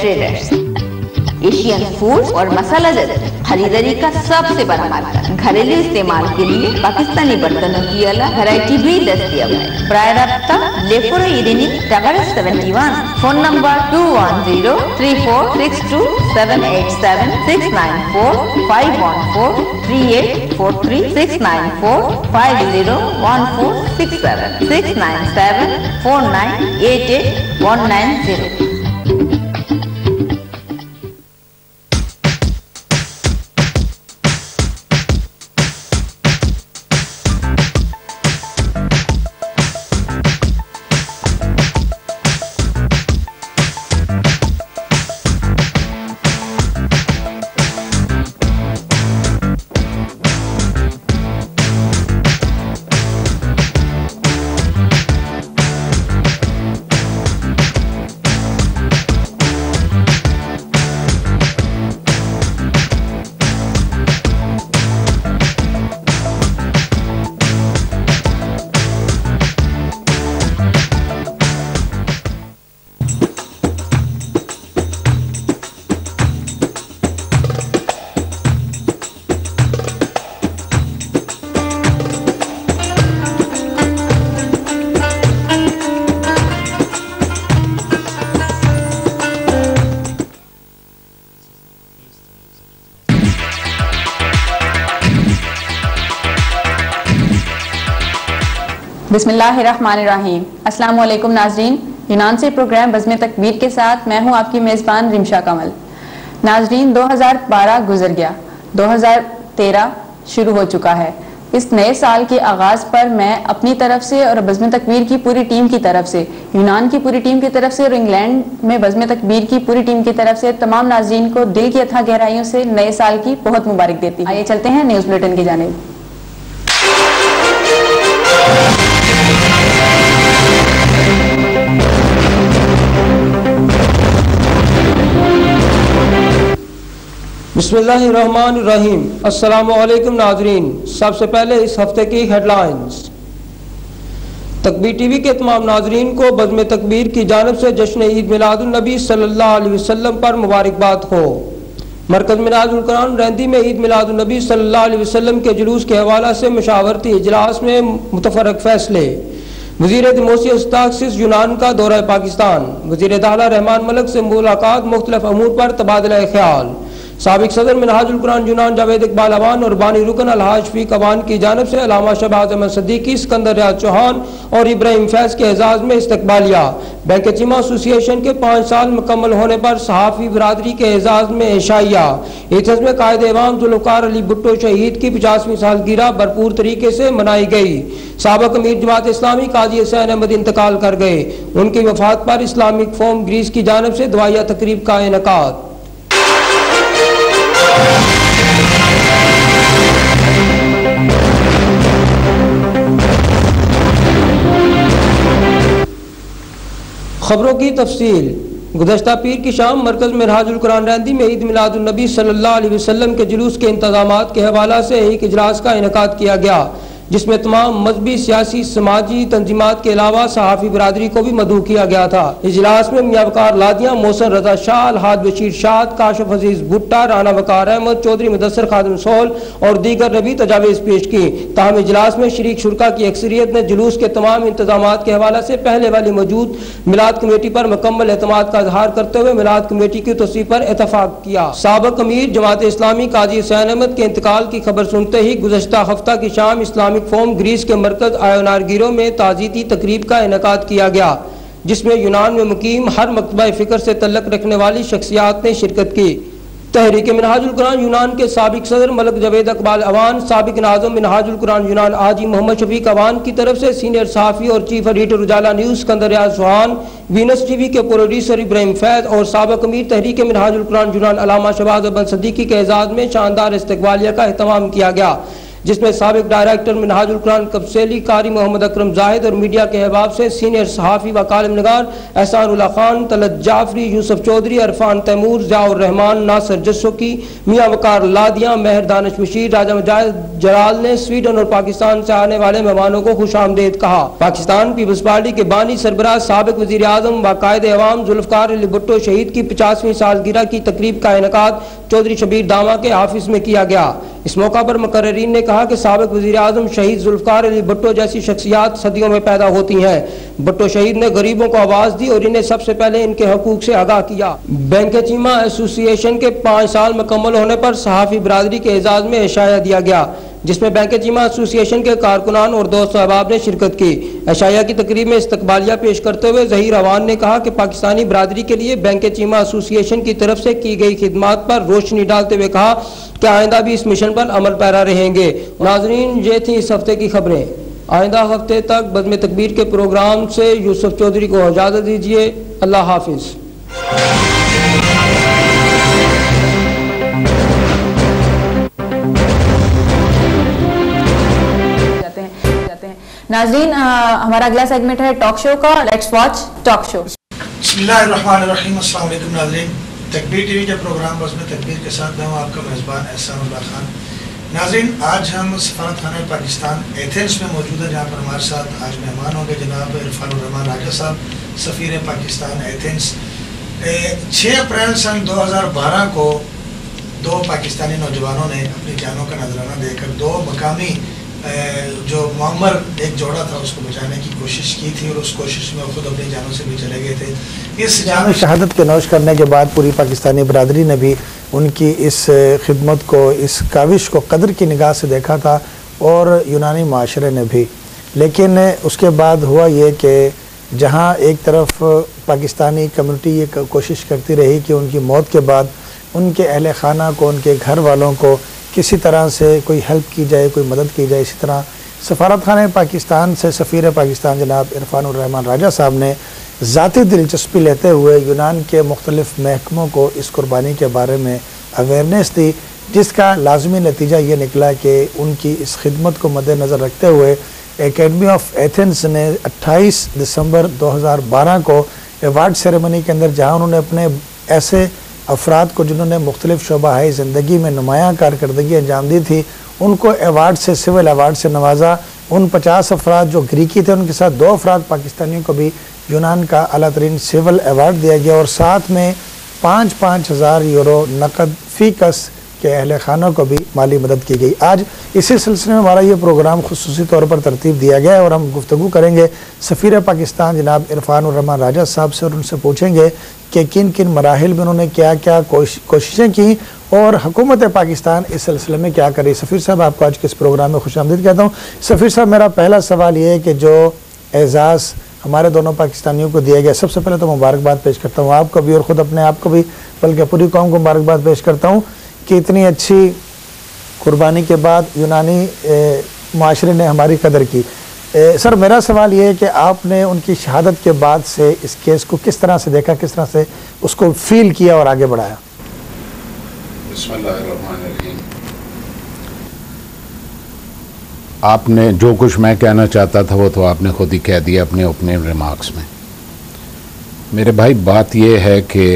Traders. Asian food और मसाला जत खरीदारी का सबसे बड़ा मार्केट। घरेलू इस्तेमाल के लिए पाकिस्तानी बर्तनों की अलग वैरायटी भी दस्तयाब है। प्राय रब्ता लेफोरो इरिनी टावर 71। Phone number 2103462687369436846769749881990। बिस्मिल्लाहिर्रहमानिर्रहीम। अस्सलाम वालेकुम नाजरीन, यूनान से प्रोग्राम बज़्म तकबीर के साथ मैं हूं आपकी मेज़बान रिमशा कमल। नाजरीन, 2012 गुजर गया, 2013 शुरू हो चुका है। इस नए साल के आगाज़ पर मैं अपनी तरफ से और बज़्म तकबीर की पूरी टीम की तरफ से, यूनान की पूरी टीम की तरफ से और इंग्लैंड में बज़्म तकबीर की पूरी टीम की तरफ से तमाम नाजरीन को दिल की अथाह गहराइयों से नए साल की बहुत मुबारक देती हूं। आइए चलते हैं न्यूज़ बुलेटिन की जानिब। बिस्मिल्लाहिर्रहमानिर्रहीम। अस्सलामु अलैकुम नाजरीन, सबसे पहले इस हफ्ते की हेडलाइंस। तकबीर टीवी के तमाम नाजरीन को बज़्म तकबीर की जानिब से जश्न ईद मिलादुन नबी सल्लल्लाहु अलैहि वसल्लम पर मुबारकबाद हो। मरकज़ मिनाजुल कुरान रैंदी में ईद मिलादुन नबी सल्लल्लाहु अलैहि वसल्लम के जुलूस के हवाला से मशावरती इजलास में मुतफरक फैसले। वज़ीर दिमोसी अस्ताक्सिस यूनान का दौरा पाकिस्तान। वज़ीर दाखिला रहमान मलिक से मुलाकात, मुख्तलिफ अमूर पर तबादला ख्याल। साबिक सदर मिनहाजुल कुरान यूनान जावेद इकबाल अवान और बानी रुकन अलहाज फीक अवान की जानिब से अल्लामा शहबाज अहमद सिद्दीकी, सिकंदर रियाज चौहान और इब्राहिम फैज के एजाज में इस्तकबालिया। बैंक चीमा एसोसिएशन के 5 साल मुकम्मल होने पर सहाफ़ी बरादरी के एजाज में एशाइया। इस में कायद एवाम जुल्फ़कार अली भुट्टो शहीद की 50वीं सालगिरह भरपूर तरीके से मनाई गई। साबिक अमीर जमात इस्लामी काजी हुसैन अहमद इंतकाल कर गए। उनकी वफात पर इस्लामिक फोम ग्रीस की जानिब से दुआया तकरीब का इनेकाद। खबरों की तफसील। गुज़श्ता पीर की शाम मरकज़ मिनहाजुल कुरान रैंदी में ईद मिलादुन नबी सल्लल्लाहु अलैहि वसल्लम के जुलूस के इंतज़ामात के हवाला से एक इजलास का इनेकाद किया गया, जिसमें तमाम मजहबी, सियासी, समाजी तंजीमात के अलावा सहाफ़ी बरादरी को भी मदऊ किया गया था। इजलास में मियां वकार लादिया, मोहसन रजा शाह, अलहाद बशीर शाह, काशिफ अजीज भुट्टा, राना वकार अहमद, चौधरी मुदस्सर खादिम सोल और दीगर ने भी तजावीज़ पेश की। ताहम इजलास में शरीक शुरका की अक्सरियत ने जुलूस के तमाम इंतजामात के हवाला से पहले वाली मौजूद मिलाद कमेटी पर मुकम्मल एतमाद का इजहार करते हुए मिलाद कमेटी की तोसीह पर इतफाक किया। साबिक अमीर जमात इस्लामी काजी हुसैन अहमद के इंतकाल की खबर सुनते ही गुज़श्ता हफ्ता की शाम इस्लामिक फोम ग्रीस के मरकज आयोनारगिरो में ताज़ीती तकरीब का इनेकाद किया गया, जिसमें यूनान में मुकीम हर मकतबा फ़िक्र से तल्लक रखने वाली शख्सियात ने शिरकत की। तहरीक मिनहाजुल कुरान यूनान के साबिक सदर मलिक जावेद इकबाल अवान, साबिक नाज़िम मिनहाजुल कुरान यूनान हाजी मोहम्मद शफीक अवान की तरफ से सीनियर सहाफ़ी और चीफ एडिटर उजाला न्यूज़ सिकंदर रियाज चौहान, वीनस टीवी के प्रोड्यूसर इब्राहिम फैज और साबिक अमीर तहरीक मिनहाजुल कुरान यूनान अल्लामा शहबाज अहमद सिद्दीकी के एजाज़ में शानदार इस्तकबालिया का एहतमाम किया गया। जिसमें साबिक डायरेक्टर मिनहाजुल कुरान कब्सेली, कारी मोहम्मद अकरम जाहिद और मीडिया के अहबाब से सीनियर सहाफ़ी व कालिम निगार एहसानुल्लाह खान, तलत जाफरी, यूसुफ चौधरी, अरफान तैमूर, ज़ियाउर रहमान, नासिर जस्सोकी, मियाँ वकार लादिया, महर दानिश बशीर, राजा मुजाहिद जलाल ने स्वीडन और पाकिस्तान से आने वाले मेहमानों को खुशामदीद कहा। पाकिस्तान पीपल्स पार्टी के बानी सरबराह साबिक वज़ीर आज़म व कायदे अवाम जुल्फ़िकार अली भुट्टो शहीद की 50वीं सालगिरह की तकरीब का इनेकाद चौधरी शबीर दामा के ऑफिस में किया गया। इस मौका पर मुकर्ररीन ने कहा कि साबिक वज़ीर आज़म शहीद जुल्फ़िकार अली भुट्टो जैसी शख्सियात सदियों में पैदा होती हैं। भुट्टो शहीद ने गरीबों को आवाज़ दी और इन्हें सबसे पहले इनके हकूक से आगाह किया। बैंक चीमा एसोसिएशन के 5 साल मुकम्मल होने पर सहाफ़ी बरादरी के एजाज़ में एशाया दिया गया, जिसमें बैंक चीमा एसोसिएशन के कारकुनान और दोस्त अहबाब ने शिरकत की। एशाया की तकरीब में इस्तकबालिया पेश करते हुए ज़हीर अवान ने कहा कि पाकिस्तानी बरादरी के लिए बैंक चीमा एसोसिएशन की तरफ से की गई खिदमात पर रोशनी डालते हुए कहा कि आइंदा भी इस मिशन पर अमल पैरा रहेंगे। नाज़रीन, ये थी इस हफ्ते की खबरें। आइंदा हफ्ते तक बज़्म तकबीर के प्रोग्राम से यूसुफ चौधरी को इजाज़त दीजिए। अल्लाह हाफिज़। नाज़रीन, हमारा अगला सेगमेंट है टॉक शो का। Let's watch talk show. बिस्मिल्लाहिर्रहमानिर्रहीम। अस्सलाम वालेकुम नाज़रीन, तकबीर टीवी के प्रोग्राम बज़्म तकबीर के साथ मैं हूँ आपका मेज़बान एहसानुल्लाह खान। नाज़रीन, आज हम सफारत खाना पाकिस्तान एथेंस में मौजूद है, जहाँ पर हमारे साथ आज मेहमान होंगे जनाब इरफानुर रहमान राजा साहब, सफ़ीर पाकिस्तान एथेंस। 6 अप्रैल सन 2012 को 2 पाकिस्तानी नौजवानों ने अपनी जानों का नजराना देकर 2 मकामी जो मुअम्मर एक जोड़ा था उसको बचाने की कोशिश की थी और उस कोशिश में खुद अपनी जानों से भी चले गए थे। इस जान शहादत के नौश करने के बाद पूरी पाकिस्तानी बरादरी ने भी उनकी इस खिदमत को, इस काविश को कदर की निगाह से देखा था और यूनानी माशरे ने भी। लेकिन उसके बाद हुआ ये कि जहाँ एक तरफ पाकिस्तानी कम्युनिटी ये कोशिश करती रही कि उनकी मौत के बाद उनके अहल खाना को, उनके घर वालों को किसी तरह से कोई हेल्प की जाए, कोई मदद की जाए, इसी तरह सफारत खाना पाकिस्तान से सफ़ीर पाकिस्तान जनाब इरफानुर रहमान राजा साहब ने ज़ाती दिलचस्पी लेते हुए यूनान के मुख्तलिफ़ महकमों को इस कुर्बानी के बारे में अवेयरनेस दी, जिसका लाजमी नतीजा ये निकला कि उनकी इस खिदमत को मद्देनज़र रखते हुए एकेडमी ऑफ एथेंस ने 28 दिसंबर 2012 को अवार्ड सेरेमनी के अंदर, जहाँ उन्होंने अपने ऐसे अफराद को जिन्होंने मुख्तलिफ़ शोबा ज़िंदगी में नुमायाँ कारकर्दगी अंजाम दी थी, उनको अवार्ड से, सिविल अवार्ड से नवाजा। उन 50 अफराद जो ग्रीकी थे, उनके साथ 2 अफराद पाकिस्तानियों को भी यूनान का आला तरीन सिविल अवार्ड दिया गया और साथ में 5-5 हज़ार यूरो नकद फ़ी कस के अहले खानों को भी माली मदद की गई। आज इसी सिलसिले में हमारा ये प्रोग्राम खुसूसी तौर पर तरतीब दिया गया है और हम गुफ्तगू करेंगे सफ़ीर पाकिस्तान जनाब इरफानुर रहमान राजा साहब से और उनसे पूछेंगे कि किन किन मराहिल में उन्होंने क्या क्या कोशिशें की और हुकूमत पाकिस्तान इस सिलसिले में क्या करी। सफ़ीर साहब, आपको आज के इस प्रोग्राम में खुशामदीद कहता हूँ। सफ़ीर साहब, मेरा पहला सवाल ये है कि जो एजाज़ हमारे दोनों पाकिस्तानियों को दिया गया, सबसे पहले तो मुबारकबाद पेश करता हूँ आपको भी और ख़ुद अपने आप को भी, बल्कि पूरी कौम को मुबारकबाद पेश करता हूँ कि इतनी अच्छी कुर्बानी के बाद यूनानी माशरे ने हमारी कदर की। सर, मेरा सवाल ये है कि आपने उनकी शहादत के बाद से इस केस को किस तरह से देखा, किस तरह से उसको फील किया और आगे बढ़ाया? बिस्मिल्लाहिर्रहमानिर्रहीम। आपने जो कुछ मैं कहना चाहता था वो तो आपने खुद ही कह दिया अपने ओपनिंग रिमार्क्स में। मेरे भाई, बात ये है कि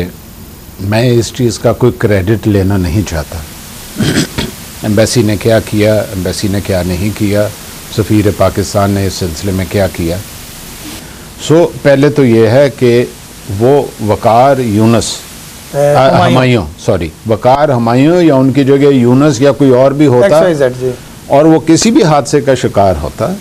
मैं इस चीज़ का कोई क्रेडिट लेना नहीं चाहता। एम्बेसी ने क्या किया, एम्बेसी ने क्या नहीं किया, सफ़ीर पाकिस्तान ने इस सिलसिले में क्या किया। पहले तो ये है कि वो वकार यूनस हमायूं, सॉरी, वकार हमायूं या उनकी जगह यूनस या कोई और भी होता और वो किसी भी हादसे का शिकार होता,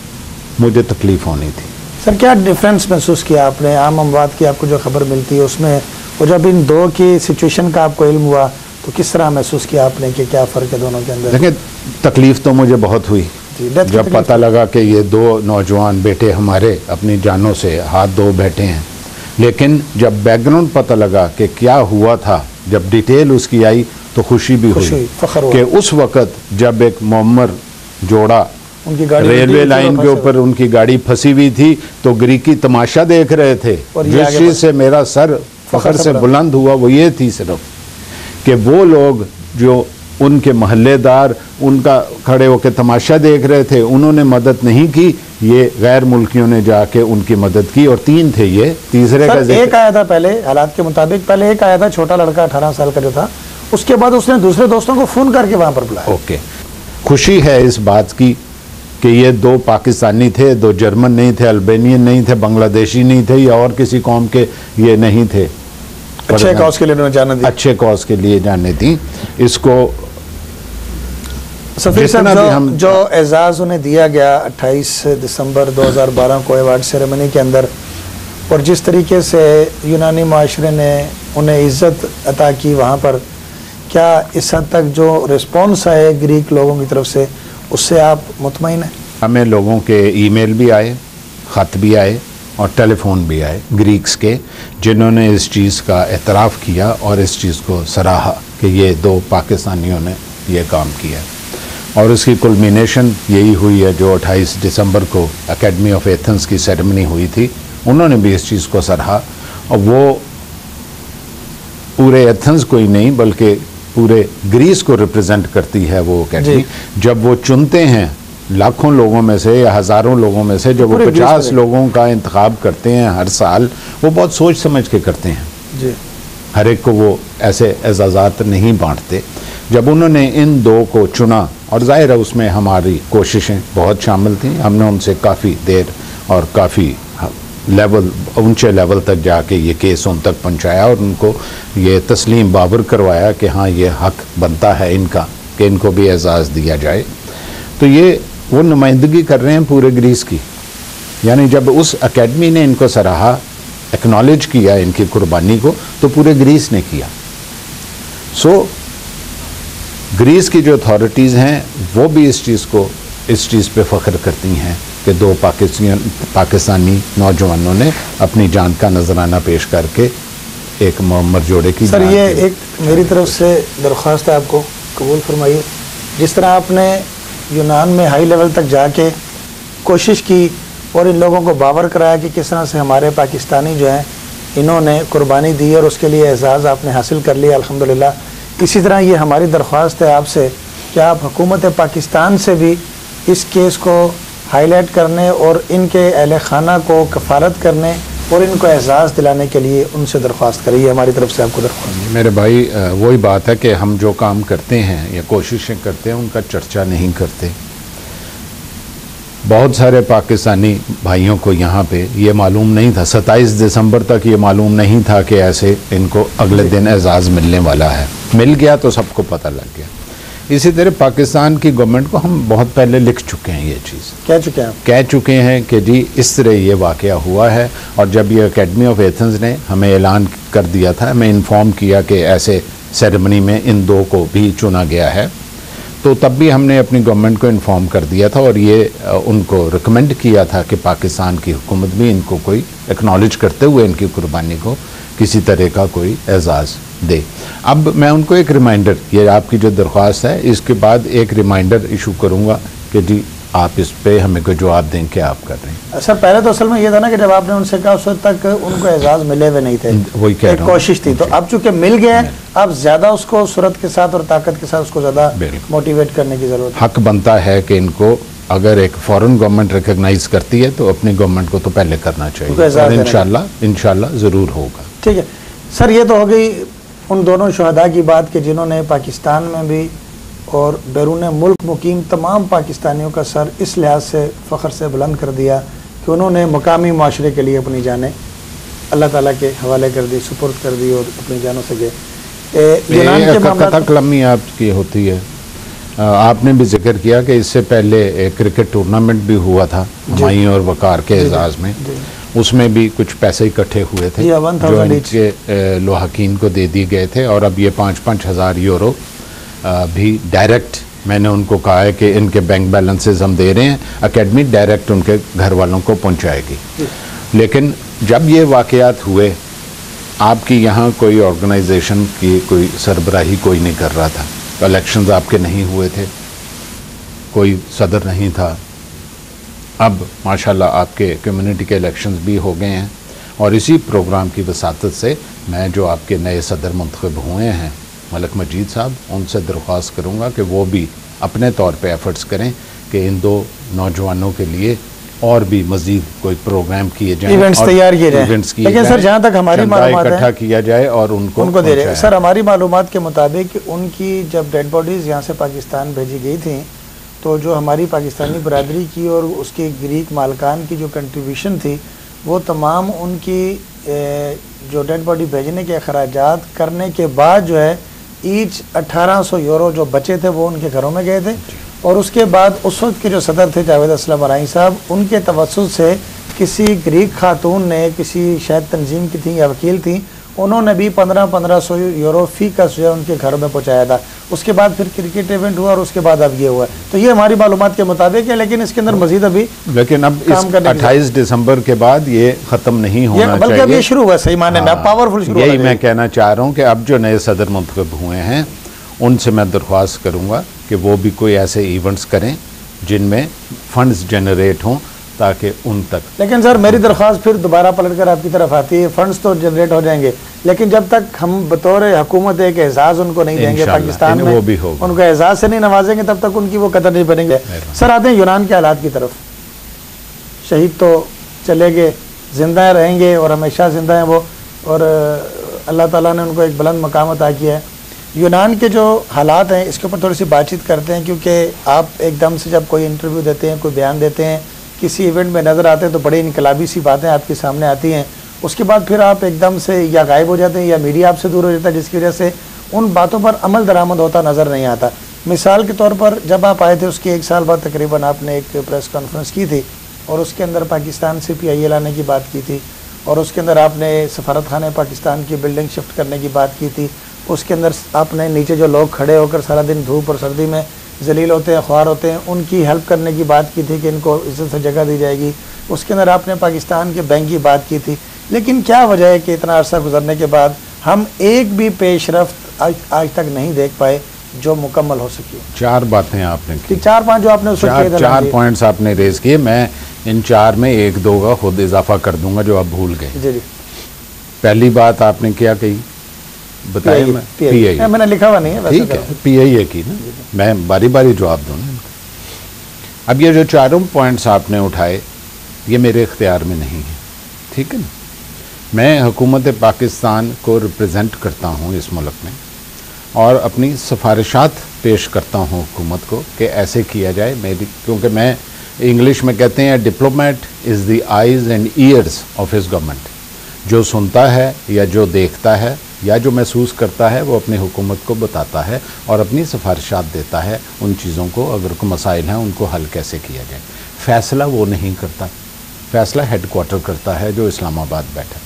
मुझे तकलीफ़ होनी थी। सर, क्या डिफरेंस महसूस किया आपने? आम अमवात की आपको जो खबर मिलती है उसमें और जब इन 2 की सिचुएशन का आपको इल्म हुआ तो किस तरह महसूस किया आपने कि क्या फ़र्क है दोनों के अंदर? देखिए, तकलीफ़ तो मुझे बहुत हुई जब पता लगा कि ये 2 नौजवान बेटे हमारे अपनी जानों से हाथ धो बैठे हैं। लेकिन जब बैकग्राउंड पता लगा कि क्या हुआ था, जब डिटेल उसकी आई तो खुशी भी हुई कि उस वक़्त जब एक मुअम्मर जोड़ा रेलवे लाइन के ऊपर उनकी गाड़ी फंसी हुई थी तो ग्रीकी तमाशा देख रहे थे। जिस चीज़ से मेरा सर फख्र से बुलंद हुआ वो ये थी सिर्फ कि वो लोग जो उनके मोहल्लेदार उनका खड़े होकर तमाशा देख रहे थे, उन्होंने मदद नहीं की, ये गैर मुल्कियों ने जाके उनकी मदद की। और 3 थे ये, तीसरे का एक आया था पहले, हालात के मुताबिक पहले एक आया था छोटा लड़का 18 साल का जो था, उसके बाद उसने दूसरे दोस्तों को फ़ोन करके वहाँ पर बुलाया। ओके, खुशी है इस बात की कि ये 2 पाकिस्तानी थे, 2 जर्मन नहीं थे, अल्बेनियन नहीं थे, बांग्लादेशी नहीं थे या और किसी कौम के ये नहीं थे। अच्छे कॉज के लिए उन्होंने जाने दी, अच्छे कॉज के लिए जाने दी इसको। सफीर साहब, जो एजाज़ उन्हें दिया गया 28 दिसंबर 2012 को अवार्ड सेरेमनी के अंदर, और जिस तरीके से यूनानी माशरे ने उन्हें इज़्ज़त अता की वहाँ पर, क्या इस हद तक जो रिस्पॉन्स आए ग्रीक लोगों की तरफ से, उससे आप मुतमईन हैं? हमें लोगों के ईमेल भी आए, ख़त भी आए और टेलीफोन भी आए ग्रीक्स के, जिन्होंने इस चीज़ का एतराफ़ किया और इस चीज़ को सराहा कि ये 2 पाकिस्तानियों ने ये काम किया। और उसकी कुलमिनेशन यही हुई है जो 28 दिसंबर को एकेडमी ऑफ एथेंस की सेरेमनी हुई थी, उन्होंने भी इस चीज़ को सराहा। और वो पूरे एथेंस को ही नहीं बल्कि पूरे ग्रीस को रिप्रेजेंट करती है वो एकेडमी। जब वो चुनते हैं लाखों लोगों में से या हज़ारों लोगों में से, जब वो 50 लोगों का इंतखाब करते हैं हर साल, वो बहुत सोच समझ के करते हैं जी। हर एक को वो ऐसे एजाज़ात नहीं बांटते। जब उन्होंने इन 2 को चुना, और जाहिर है उसमें हमारी कोशिशें बहुत शामिल थी, हमने उनसे काफ़ी देर और काफ़ी लेवल, ऊंचे लेवल तक जाके ये केस उन तक पहुंचाया और उनको ये तस्लीम बाबर करवाया कि हाँ ये हक बनता है इनका कि इनको भी एजाज़ दिया जाए। तो ये वो नुमाइंदगी कर रहे हैं पूरे ग्रीस की, यानी जब उस एकेडमी ने इनको सराहा, एक्नॉलेज किया इनकी कुर्बानी को, तो पूरे ग्रीस ने किया। सो ग्रीस की जो अथॉरिटीज़ हैं वो भी इस चीज़ पे फ़ख्र करती हैं कि 2 पाकिस्तानी नौजवानों ने अपनी जान का नजराना पेश करके एक मुअम्मर जोड़े की। सर ये एक मेरी तरफ से दरख्वास्त है, आपको कबूल फरमाइए। जिस तरह आपने यूनान में हाई लेवल तक जाके कोशिश की और इन लोगों को बावर कराया कि किस तरह से हमारे पाकिस्तानी जो हैं इन्होंने कुर्बानी दी और उसके लिए एजाज़ आपने हासिल कर लिया अल्हम्दुलिल्लाह, इसी तरह ये हमारी दरख्वास्त है आपसे कि आप हुकूमत पाकिस्तान से भी इस केस को हाईलाइट करने और इनके अहले खाना को कफ़ारत करने और इनको एहसास दिलाने के लिए उनसे दरख्वास्त करिए। हमारी तरफ से आपको दरख्वास्त। मेरे भाई वही बात है कि हम जो काम करते हैं या कोशिशें करते हैं उनका चर्चा नहीं करते। बहुत सारे पाकिस्तानी भाइयों को यहाँ पे ये मालूम नहीं था, 27 दिसंबर तक ये मालूम नहीं था कि ऐसे इनको अगले दिन एजाज़ मिलने वाला है। मिल गया तो सबको पता लग गया। इसी तरह पाकिस्तान की गवर्नमेंट को हम बहुत पहले लिख चुके हैं, ये चीज़ कह चुके हैं कि जी इस तरह ये वाक़या हुआ है। और जब ये एकेडमी ऑफ एथेंस ने हमें ऐलान कर दिया था, हमें इन्फॉर्म किया कि ऐसे सेरेमनी में इन 2 को भी चुना गया है, तो तब भी हमने अपनी गवर्नमेंट को इन्फॉर्म कर दिया था और ये उनको रिकमेंड किया था कि पाकिस्तान की हुकूमत भी इनको कोई एक्नॉलेज करते हुए इनकी कुर्बानी को किसी तरह का कोई एजाज़ दे। अब मैं उनको एक रिमाइंडर, ये आपकी जो दरख्वास्त है इसके बाद एक रिमाइंडर इशू करूँगा कि जी आप इस पे हमें कोई जवाब दें कि आप कर रहे हैं। सर पहले तो असल में ये था ना कि जब आपने उनसे कहा उस वक्त तक उनको एजाज़ मिले हुए नहीं थे, वही कह रहा हूं, कोशिश थी। तो अब चूंकि मिल गया, आप ज़्यादा उसको सूरत के साथ और ताकत के साथ उसको ज़्यादा मोटिवेट करने की ज़रूरत है। हक बनता है कि इनको अगर एक फॉरेन गवर्नमेंट रिकग्नाइज करती है तो अपनी गवर्नमेंट को तो पहले करना चाहिए और इंशाल्लाह ज़रूर होगा। ठीक है सर, ये तो हो गई उन दोनों शहदा की बात कि जिन्होंने पाकिस्तान में भी और बैरून मुल्क मुकीम तमाम पाकिस्तानियों का सर इस लिहाज से फ़ख्र से बुलंद कर दिया कि उन्होंने मकामी माशरे के लिए अपनी जानें अल्लाह ताला के हवाले कर दी, सुपुर्द कर दी और अपनी जानों से गए। कलमी आपकी होती है। आपने भी जिक्र किया कि इससे पहले एक क्रिकेट टूर्नामेंट भी हुआ था हुमायूं और वकार के एजाज़ में, उसमें भी कुछ पैसे इकट्ठे हुए थे जो इनके लोहाकीन को दे दिए गए थे। और अब ये 5-5 हज़ार यूरो भी डायरेक्ट मैंने उनको कहा है कि इनके बैंक बैलेंसेस हम दे रहे हैं, एकेडमी डायरेक्ट उनके घर वालों को पहुंचाएगी। लेकिन जब ये वाक़यात हुए, आपकी यहाँ कोई ऑर्गेनाइजेशन की कोई सरबराही कोई नहीं कर रहा था, इलेक्शंस आपके नहीं हुए थे, कोई सदर नहीं था। अब माशाल्लाह आपके कम्युनिटी के इलेक्शंस भी हो गए हैं और इसी प्रोग्राम की वसातत से मैं जो आपके नए सदर मुंतखब हुए हैं मलिक मजीद साहब, उनसे दरख्वास्त करूँगा कि वो भी अपने तौर पे एफर्ट्स करें कि इन 2 नौजवानों के लिए और भी मजीद कोई प्रोग्राम किए जाए, इवेंट्स तैयार किए जाए। लेकिन सर जहाँ तक हमारी मालूमात इकट्ठा किया जाए और उनको दे रहे। सर हमारी मालूमात के मुताबिक उनकी जब डेड बॉडीज़ यहाँ से पाकिस्तान भेजी गई थी तो जो हमारी पाकिस्तानी बरादरी की और उसके ग्रीक मालकान की जो कंट्रीब्यूशन थी वो तमाम उनकी जो डेड बॉडी भेजने के अखराजात करने के बाद जो है ईच 1800 यूरो जो बचे थे वो उनके घरों में गए थे। और उसके बाद उस वक्त के जो सदर थे जावेद असलम अराई साहब, उनके तवस्सुत से किसी ग्रीक खातून ने, किसी शायद तंजीम की थी या वकील थी, उन्होंने भी 1500 यूरो फी का जो है उनके घर में पहुंचाया था। उसके बाद फिर क्रिकेट इवेंट हुआ और उसके बाद अब ये हुआ। तो ये हमारी मालूमात के मुताबिक है, लेकिन इसके अंदर मजीद अभी लेकिन अब इस 28 दिसंबर के बाद ये ख़त्म नहीं होना चाहिए, बल्कि अब ये शुरू हुआ सही माने में, पावरफुल शुरू। यही मैं कहना चाह रहा हूँ कि अब जो नए सदर मुंतखब हुए हैं उनसे मैं दरख्वास्त करूँगा कि वो भी कोई ऐसे इवेंट्स करें जिनमें फंड्स जनरेट हों ताकि उन तक। लेकिन सर मेरी दरख्वास्त फिर दोबारा पलट कर आपकी तरफ आती है, फंड्स तो जनरेट हो जाएंगे लेकिन जब तक हम बतौर हुकूमत एक एहसास उनको नहीं देंगे पाकिस्तान में, वो भी होगा, उनको एहसास से नहीं नवाजेंगे, तब तक उनकी वो कदर नहीं बनेंगे। सर आते हैं यूनान के हालात की तरफ। शहीद तो चले गए, जिंदा रहेंगे और हमेशा जिंदा हैं वो, और अल्लाह ताला ने उनको एक बुलंद मकाम अता किया है। यूनान के जो हालात हैं इसके ऊपर थोड़ी सी बातचीत करते हैं, क्योंकि आप एकदम से जब कोई इंटरव्यू देते हैं, कोई बयान देते हैं, किसी इवेंट में नज़र आते हैं तो बड़ी इनकलाबी सी बातें आपके सामने आती हैं, उसके बाद फिर आप एकदम से या गायब हो जाते हैं या मीडिया आपसे दूर हो जाता है, जिसकी वजह से उन बातों पर अमल दरामद होता नज़र नहीं आता। मिसाल के तौर पर जब आप आए थे उसके 1 साल बाद तकरीबन आपने एक प्रेस कॉन्फ्रेंस की थी और उसके अंदर पाकिस्तान से PIA लाने की बात की थी, और उसके अंदर आपने सफारत खाने पाकिस्तान की बिल्डिंग शिफ्ट करने की बात की थी। उसके अंदर आपने नीचे जो लोग खड़े होकर सारा दिन धूप और सर्दी में जलील होते हैं, ख्वार होते हैं, उनकी हेल्प करने की बात की थी कि इनको इज्जत से जगह दी जाएगी। उसके अंदर आपने पाकिस्तान के बैंक की बात की थी। लेकिन क्या वजह है कि इतना अरसा गुजरने के बाद हम एक भी पेशरफ्त आज तक नहीं देख पाए जो मुकम्मल हो सकी? 4 बातें आपने की, 4-5 जो आपने चार पॉइंट्स आपने रेज किए। मैं इन 4 में 1-2 का खुद इजाफा कर दूंगा जो आप भूल गए। जी जी। पहली बात आपने क्या कही बताइए? PIA मैंने लिखा हुआ नहीं है, ठीक है, PIA की ना, मैं बारी बारी जवाब दूँ ना। अब ये जो 4 पॉइंट्स आपने उठाए ये मेरे इख्तियार में नहीं है, ठीक है ना। मैं हुकूमत पाकिस्तान को रिप्रेजेंट करता हूँ इस मुल्क में और अपनी सिफारिशात पेश करता हूँ हुकूमत को कि ऐसे किया जाए। मेरी, क्योंकि मैं इंग्लिश में कहते हैं diplomat is the eyes and years of his government. जो सुनता है या जो देखता है या जो महसूस करता है वो अपनी हुकूमत को बताता है और अपनी सिफारिशात देता है उन चीज़ों को, अगर कोई मसाइल हैं उनको हल कैसे किया जाए। फ़ैसला वो नहीं करता, फ़ैसला हेडक्वार्टर करता है जो इस्लामाबाद बैठा।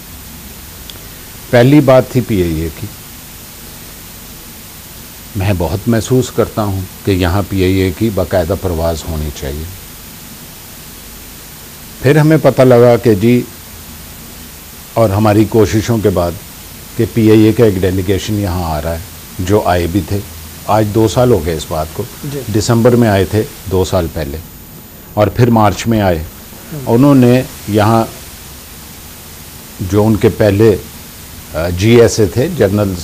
पहली बात थी PIA की। मैं बहुत महसूस करता हूँ कि यहाँ PIA की बाकायदा परवाज़ होनी चाहिए। फिर हमें पता लगा कि जी, और हमारी कोशिशों के बाद कि PIA का एक डेलीगेशन यहाँ आ रहा है, जो आए भी थे। आज 2 साल हो गए इस बात को। दिसंबर में आए थे 2 साल पहले और फिर मार्च में आए। उन्होंने यहाँ जो उनके पहले GSA थे, जनरल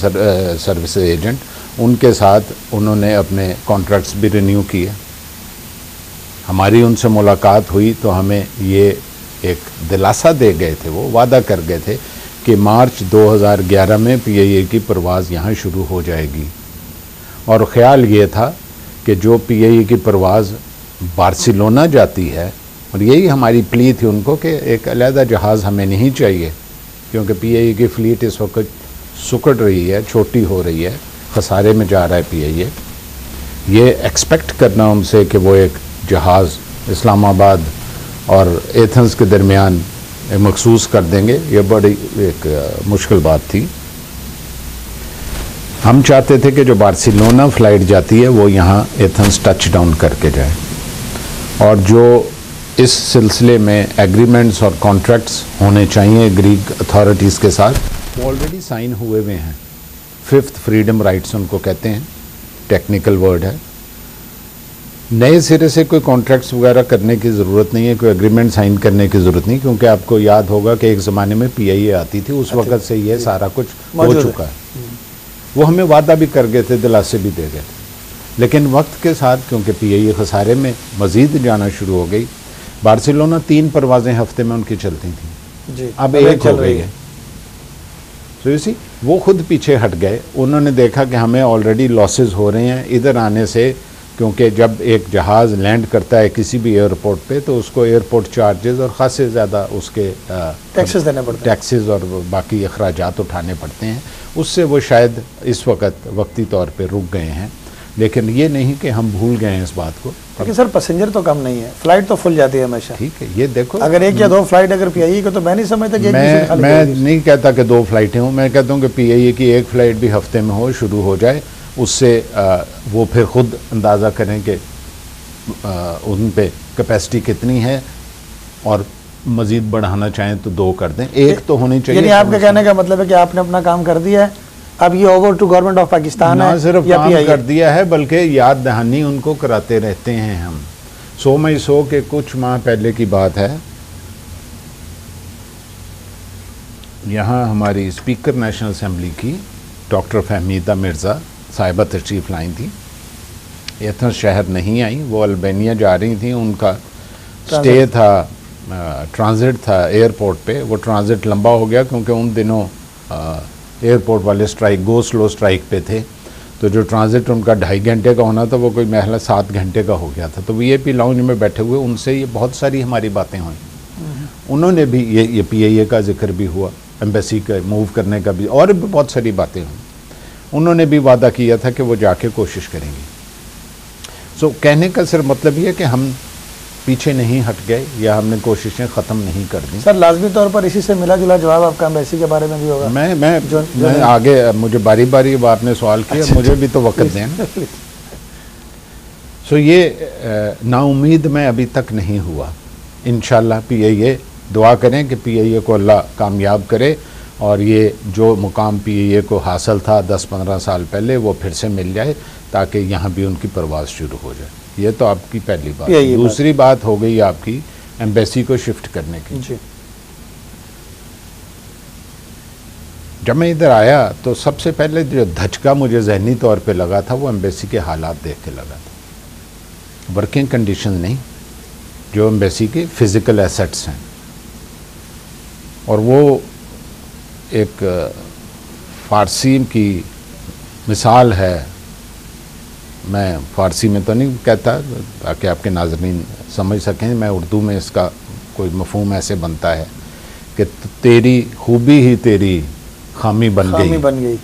सर्विस एजेंट, उनके साथ उन्होंने अपने कॉन्ट्रैक्ट्स भी रिन्यू किए। हमारी उनसे मुलाकात हुई तो हमें ये एक दिलासा दे गए थे, वो वादा कर गए थे कि मार्च 2011 में PIA की परवाज़ यहाँ शुरू हो जाएगी। और ख़्याल ये था कि जो PIA की परवाज़ बार्सिलोना जाती है, और यही हमारी प्ली थी उनको कि एक अलहदा जहाज़ हमें नहीं चाहिए, क्योंकि PIA की फ़्लीट इस वक्त सुकड़ रही है, छोटी हो रही है, खसारे में जा रहा है PIA। ये एक्सपेक्ट करना उनसे कि वो एक जहाज़ इस्लामाबाद और एथेंस के दरमियान मखसूस कर देंगे, ये बड़ी एक मुश्किल बात थी। हम चाहते थे कि जो बार्सिलोना फ़्लाइट जाती है वो यहाँ एथेंस टच डाउन करके जाए, और जो इस सिलसिले में एग्रीमेंट्स और कॉन्ट्रैक्ट्स होने चाहिए ग्रीक अथॉरिटीज़ के साथ, वो ऑलरेडी साइन हुए हुए हैं। 5th फ्रीडम राइट्स उनको कहते हैं, टेक्निकल वर्ड है। नए सिरे से कोई कॉन्ट्रैक्ट्स वगैरह करने की ज़रूरत नहीं है, कोई एग्रीमेंट साइन करने की ज़रूरत नहीं, क्योंकि आपको याद होगा कि एक ज़माने में PIA आती थी, उस वक्त से ये सारा कुछ हो चुका है। वो हमें वादा भी कर गए थे, दिलासे भी दे गए थे, लेकिन वक्त के साथ क्योंकि PIA खसारे में मज़ीद जाना शुरू हो गई, बार्सिलोना 3 परवाज़ें हफ्ते में उनकी चलती थी जी, अब एक हो गई है। तो इसी वो खुद पीछे हट गए, उन्होंने देखा कि हमें ऑलरेडी लॉसेस हो रहे हैं इधर आने से, क्योंकि जब एक जहाज़ लैंड करता है किसी भी एयरपोर्ट पे तो उसको एयरपोर्ट चार्जेस और ख़ासे ज़्यादा उसके टैक्सेस देने पड़ते हैं, टैक्सेस और बाकी अखराजात उठाने पड़ते हैं, उससे वो शायद इस वक्त वक्ती तौर पे रुक गए हैं। लेकिन ये नहीं कि हम भूल गए हैं इस बात को। लेकिन सर पैसेंजर तो कम नहीं है, फ्लाइट तो फुल जाती है हमेशा। ठीक है, ये देखो अगर 1 या 2 फ्लाइट अगर PIA को, तो मैं नहीं समझता कि मैं नहीं कहता कि 2 फ्लाइटें हों, मैं कहता हूँ कि PIA की 1 फ्लाइट भी हफ्ते में हो, शुरू हो जाए, उससे वो फिर खुद अंदाज़ा करें कि उन पे कैपेसिटी कितनी है और मज़ीद बढ़ाना चाहें तो 2 कर दें, 1 तो होनी चाहिए। यानी आपके कहने का मतलब है कि आपने अपना काम कर दिया है, अब ये over to government of Pakistan है, ना सिर्फ या काम PIA कर दिया है बल्कि याद दहानी उनको कराते रहते हैं हम। 100 मई 100 के कुछ माह पहले की बात है, यहाँ हमारी स्पीकर नेशनल असेंबली की डॉक्टर फहमीदा मिर्ज़ा साहिबा तशरीफ़ लाई थी, एथेंस शहर नहीं आई, वो अल्बानिया जा रही थी, उनका स्टे था, ट्रांजिट था एयरपोर्ट पे। वो ट्रांजिट लंबा हो गया क्योंकि उन दिनों एयरपोर्ट वाले स्ट्राइक, गो स्लो स्ट्राइक पे थे, तो जो ट्रांजिट उनका 2.5 घंटे का होना था वो कोई महला 7 घंटे का हो गया था। तो VIP लाउंज में बैठे हुए उनसे ये बहुत सारी हमारी बातें हुई, उन्होंने भी ये PIA का जिक्र भी हुआ, एम्बेसी का मूव करने का भी, और भी बहुत सारी बातें हुई। उन्होंने भी वादा किया था कि वो जाके कोशिश करेंगे। सो कहने का सिर्फ मतलब ये है कि हम पीछे नहीं हट गए या हमने कोशिशें ख़त्म नहीं कर दी। सर लाजमी तौर पर इसी से मिला जुला जवाब आपका एम्बेसी के बारे में भी होगा। मैं आगे, मुझे बारी बारी आपने सवाल किया, अच्छा, मुझे भी तो वक्त दें ना। सो ये नाउम्मीद मैं अभी तक नहीं हुआ। इंशाल्लाह PIA दुआ करें कि PIA को अल्लाह कामयाब करे और ये जो मुकाम PIA को हासिल था 10-15 साल पहले वो फिर से मिल जाए, ताकि यहाँ भी उनकी परवाज़ शुरू हो जाए। ये तो आपकी पहली बात। दूसरी बात हो गई आपकी एम्बेसी को शिफ्ट करने की। जी। जब मैं इधर आया तो सबसे पहले जो धचका मुझे ज़हनी तौर पे लगा था वो एम्बेसी के हालात देख के लगा था। वर्किंग कंडीशन नहीं, जो एम्बेसी के फ़िज़िकल एसेट्स हैं, और वो एक फ़ारसी की मिसाल है। मैं फ़ारसी में तो नहीं कहता ताकि आपके नाज़रीन समझ सकें, मैं उर्दू में इसका कोई मफ़हूम ऐसे बनता है कि तेरी खूबी ही तेरी खामी बन गई।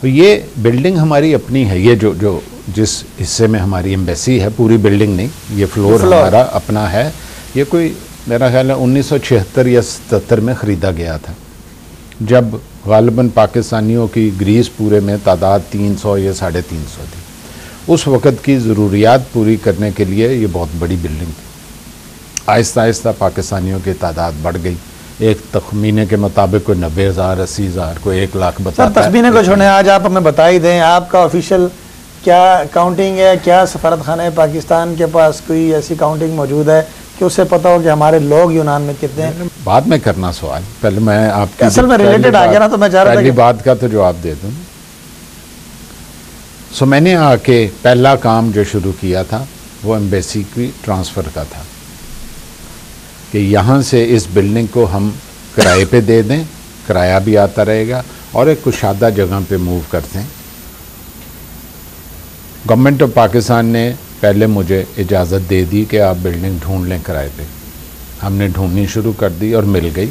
तो ये बिल्डिंग हमारी अपनी है, ये जो जिस हिस्से में हमारी एम्बेसी है, पूरी बिल्डिंग नहीं, ये फ्लोर हमारा अपना है। ये कोई मेरा ख्याल है 1976 या 77 में ख़रीदा गया था, जब गालिबन पाकिस्तानियों की ग्रीस पूरे में तादाद 300 या 350 थी। उस वक़्त की ज़रूरियात पूरी करने के लिए ये बहुत बड़ी बिल्डिंग थी। आहिस्ता आहिस्ता पाकिस्तानियों की तादाद बढ़ गई। एक तखमीने के मुताबिक कोई 90,000, 80,000, कोई 1 लाख बताता है। तखमीने को छोड़ें, आज आप हमें बता ही दें आपका ऑफिशियल क्या काउंटिंग है, क्या सफारत खाना पाकिस्तान के पास कोई ऐसी काउंटिंग मौजूद है कि उससे पता हो कि हमारे लोग यूनान में कितने हैं? बाद में करना सवाल, पहले मैं आपकी असल में रिलेटेड आ गया ना, तो मैं चाह रहा था पहली बात का तो जवाब दे दूँ। सो मैंने आके पहला काम जो शुरू किया था वो एम्बेसी की ट्रांसफ़र का था कि यहाँ से इस बिल्डिंग को हम किराए पे दे दें, किराया भी आता रहेगा, और एक कुशादा जगह पे मूव करते हैं। गवर्नमेंट ऑफ पाकिस्तान ने पहले मुझे इजाज़त दे दी कि आप बिल्डिंग ढूंढ लें किराए पे। हमने ढूंढनी शुरू कर दी और मिल गई।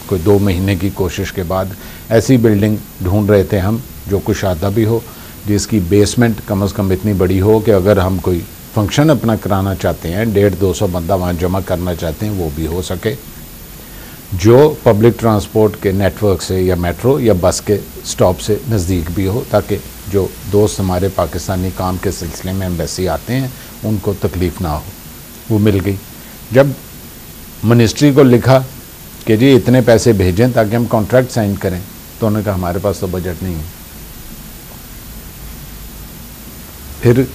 कोई 2 महीने की कोशिश के बाद ऐसी बिल्डिंग ढूंढ रहे थे हम जो कुशादा भी हो, जिसकी बेसमेंट कम से कम इतनी बड़ी हो कि अगर हम कोई फंक्शन अपना कराना चाहते हैं, 150-200 बंदा वहाँ जमा करना चाहते हैं, वो भी हो सके, जो पब्लिक ट्रांसपोर्ट के नेटवर्क से या मेट्रो या बस के स्टॉप से नज़दीक भी हो, ताकि जो दोस्त हमारे पाकिस्तानी काम के सिलसिले में एम्बेसी आते हैं उनको तकलीफ़ ना हो। वो मिल गई। जब मिनिस्ट्री को लिखा कि जी इतने पैसे भेजें ताकि हम कॉन्ट्रैक्ट साइन करें, तो उन्होंने कहा हमारे पास तो बजट नहीं है। फिर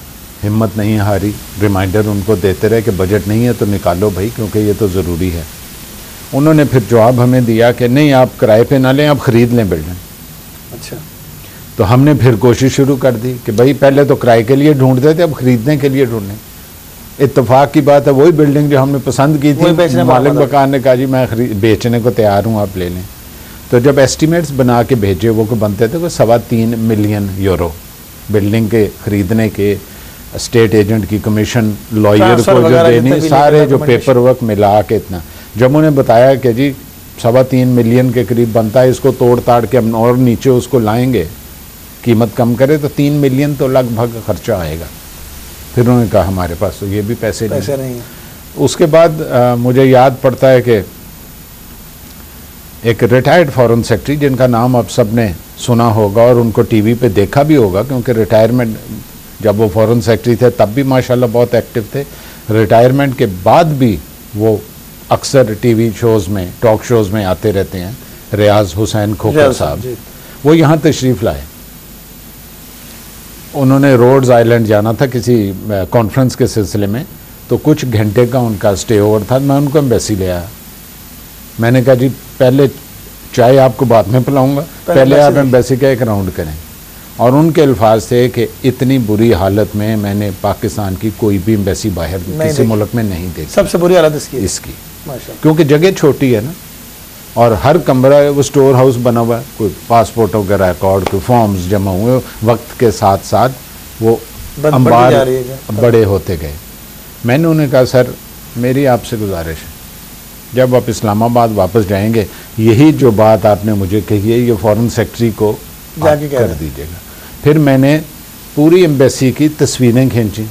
हिम्मत नहीं हारी, रिमाइंडर उनको देते रहे कि बजट नहीं है तो निकालो भाई, क्योंकि ये तो ज़रूरी है। उन्होंने फिर जवाब हमें दिया कि नहीं, आप किराए पे ना लें, आप ख़रीद लें बिल्डिंग। अच्छा। तो हमने फिर कोशिश शुरू कर दी कि भाई पहले तो किराए के लिए ढूंढते थे, अब खरीदने के लिए ढूंढने। इत्तेफाक की बात है, वही बिल्डिंग जो हमने पसंद की थी, मालिक मकान ने कहा जी मैं बेचने को तैयार हूँ, आप ले लें। तो जब एस्टिमेट्स बना के भेजे वो को बनते थे, वो 3.25 मिलियन यूरो बिल्डिंग के खरीदने के, स्टेट एजेंट की कमीशन, लॉयर को जो देनी, सारे जो पेपर वर्क मिला के इतना। जब उन्हें बताया कि जी 3.25 मिलियन के करीब बनता है, इसको तोड़ ताड़ के हम और नीचे उसको लाएंगे, कीमत कम करे तो 3 मिलियन तो लगभग खर्चा आएगा। फिर उन्होंने कहा हमारे पास तो ये भी पैसे नहीं है। उसके बाद मुझे याद पड़ता है कि एक रिटायर्ड फॉरेन सेक्रेटरी जिनका नाम आप सब ने सुना होगा और उनको टीवी पे देखा भी होगा, क्योंकि रिटायरमेंट जब वो फॉरेन सेक्रेटरी थे तब भी माशाल्लाह बहुत एक्टिव थे, रिटायरमेंट के बाद भी वो अक्सर टीवी शोज़ में, टॉक शोज़ में आते रहते हैं, रियाज हुसैन खोखर साहब। वो यहाँ तशरीफ़ लाए, उन्होंने रोड्स आइलैंड जाना था किसी कॉन्फ्रेंस के सिलसिले में, तो कुछ घंटे का उनका स्टे ओवर था। मैं उनको एम्बेसी ले आया, मैंने कहा जी पहले चाय आपको बाद में पिलाऊंगा, पहले आप एम्बेसी का एक राउंड करें। और उनके अल्फाज थे कि इतनी बुरी हालत में मैंने पाकिस्तान की कोई भी एम्बेसी बाहर किसी मुल्क में नहीं देखी। सबसे बुरी हालत इसकी क्योंकि जगह छोटी है ना, और हर कमरा वो स्टोर हाउस बना हुआ है, कोई पासपोर्टों के रिकॉर्ड, कोई फॉर्म्स जमा हुए, वक्त के साथ साथ वो अंबार बड़े होते गए। मैंने उन्हें कहा सर मेरी आपसे गुजारिश है, जब आप इस्लामाबाद वापस जाएंगे यही जो बात आपने मुझे कही है ये फॉरेन सेक्रेटरी को जाके कर दीजिएगा। फिर मैंने पूरी एम्बेसी की तस्वीरें खींची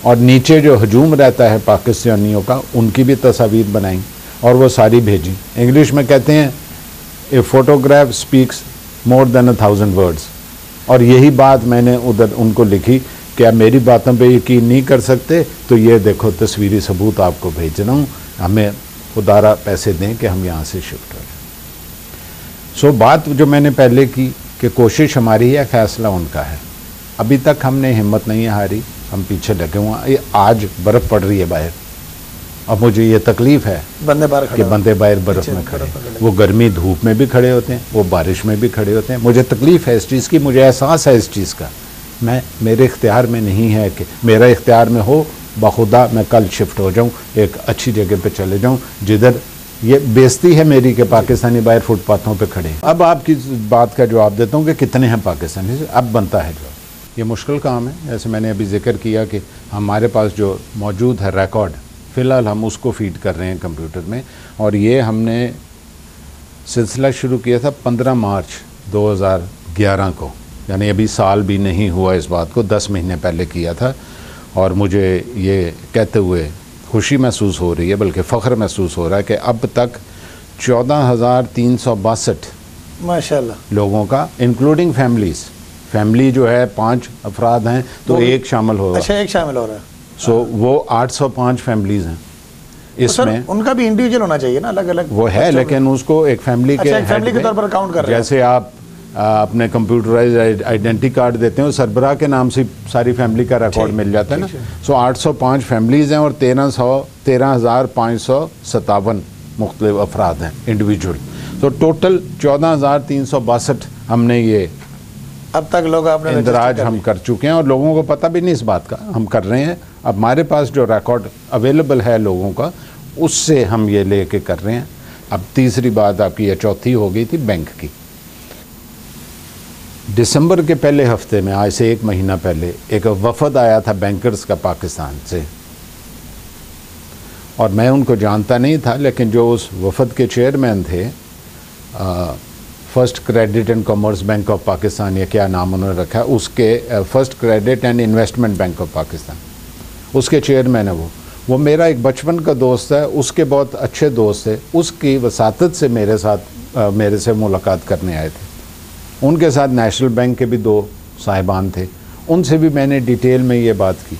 और नीचे जो हजूम रहता है पाकिस्तानियों का उनकी भी तस्वीर बनाई और वो सारी भेजी। इंग्लिश में कहते हैं a photograph speaks more than 1000 words, और यही बात मैंने उधर उनको लिखी कि आप मेरी बातों पे यकीन नहीं कर सकते तो ये देखो तस्वीरी सबूत आपको भेज रहा हूँ, हमें खुदारा पैसे दें कि हम यहाँ से शिफ्ट हो जाए। सो बात जो मैंने पहले की कि कोशिश हमारी है, फैसला उनका है। अभी तक हमने हिम्मत नहीं हारी, हम पीछे लगे हुए हैं। आज बर्फ़ पड़ रही है बाहर, अब मुझे ये तकलीफ़ है कि बंदे बाहर बर्फ़ में खड़े, वो गर्मी धूप में भी खड़े होते हैं, वो बारिश में भी खड़े होते हैं। मुझे तकलीफ़ है इस चीज़ की, मुझे एहसास है इस चीज़ का। मैं मेरे इख्तियार में नहीं है कि मेरा इख्तियार में हो बखुदा मैं कल शिफ्ट हो जाऊं, एक अच्छी जगह पे चले जाऊं जिधर ये बेइज्जती है मेरी कि पाकिस्तानी बाहर फुटपाथों पे खड़े। अब आपकी बात का जवाब देता हूं कि कितने हैं पाकिस्तानी, अब बनता है जवाब। ये मुश्किल काम है, जैसे मैंने अभी जिक्र किया कि हमारे पास जो मौजूद है रिकॉर्ड, फ़िलहाल हम उसको फीड कर रहे हैं कंप्यूटर में, और ये हमने सिलसिला शुरू किया था 15 मार्च 2011 को, यानी अभी साल भी नहीं हुआ इस बात को, 10 महीने पहले किया था। और मुझे ये कहते हुए खुशी महसूस हो रही है, बल्कि फ़ख्र महसूस हो रहा है कि अब तक 14,362 माशाल्लाह लोगों का, इंक्लूडिंग फैमिलीज़, फैमिली जो है 5 अफराद हैं तो एक शामिल होगा। अच्छा, एक शामिल हो रहा है। सो वो 805 फैमिलीज़ हैं इसमें। उनका भी इंडिविजुअल होना चाहिए ना, अलग अलग वो है, लेकिन उसको एक फैमिली के तौर पर काउंट कर रहे हैं। जैसे आप अपने कंप्यूटराइज आइडेंटिटी कार्ड देते हैं, सरबराह के नाम से सारी फैमिली का रिकॉर्ड मिल जाता है ना। सो 805 फैमिलीज़ हैं और 13,557 मुख्तलिफ अफराद हैं इंडिविजुअल। तो टोटल 14,362 हमने ये अब तक लोग आपने इंदराज हम कर चुके हैं, और लोगों को पता भी नहीं इस बात का, हम कर रहे हैं। अब हमारे पास जो रिकॉर्ड अवेलेबल है लोगों का, उससे हम ये लेके कर रहे हैं। अब तीसरी बात आपकी, ये चौथी हो गई थी बैंक की। दिसंबर के पहले हफ्ते में, आज से 1 महीना पहले, एक वफद आया था बैंकर्स का पाकिस्तान से, और मैं उनको जानता नहीं था, लेकिन जो उस वफद के चेयरमैन थे, first credit and commerce bank of Pakistan, या क्या नाम उन्होंने रखा है, उसके first credit and investment bank of Pakistan, उसके चेयरमैन है वो मेरा एक बचपन का दोस्त है, उसके बहुत अच्छे दोस्त थे, उसकी वसातत से मेरे से मुलाकात करने आए थे। उनके साथ नेशनल बैंक के भी 2 साहिबान थे, उनसे भी मैंने डिटेल में ये बात की।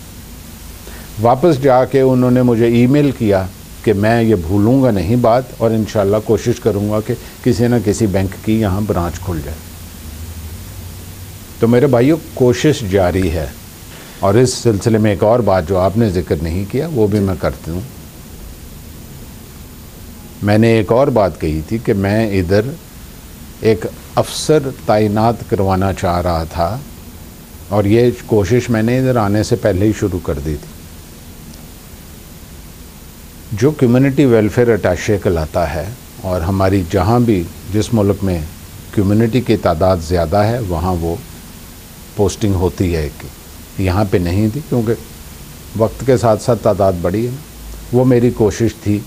वापस जाके उन्होंने मुझे ईमेल किया कि मैं ये भूलूंगा नहीं बात, और इंशाल्लाह कोशिश करूंगा कि किसी न किसी बैंक की यहाँ ब्रांच खुल जाए। तो मेरे भाइयों, कोशिश जारी है। और इस सिलसिले में एक और बात जो आपने जिक्र नहीं किया वो भी मैं करती हूँ। मैंने एक और बात कही थी कि मैं इधर एक अफसर तैनात करवाना चाह रहा था, और ये कोशिश मैंने इधर आने से पहले ही शुरू कर दी थी। जो कम्युनिटी वेलफेयर अटैचे कहलाता है, और हमारी जहाँ भी जिस मुल्क में कम्युनिटी की तादाद ज़्यादा है वहाँ वो पोस्टिंग होती है कि यहाँ पे नहीं थी, क्योंकि वक्त के साथ साथ तादाद बढ़ी है ना। वो मेरी कोशिश थी,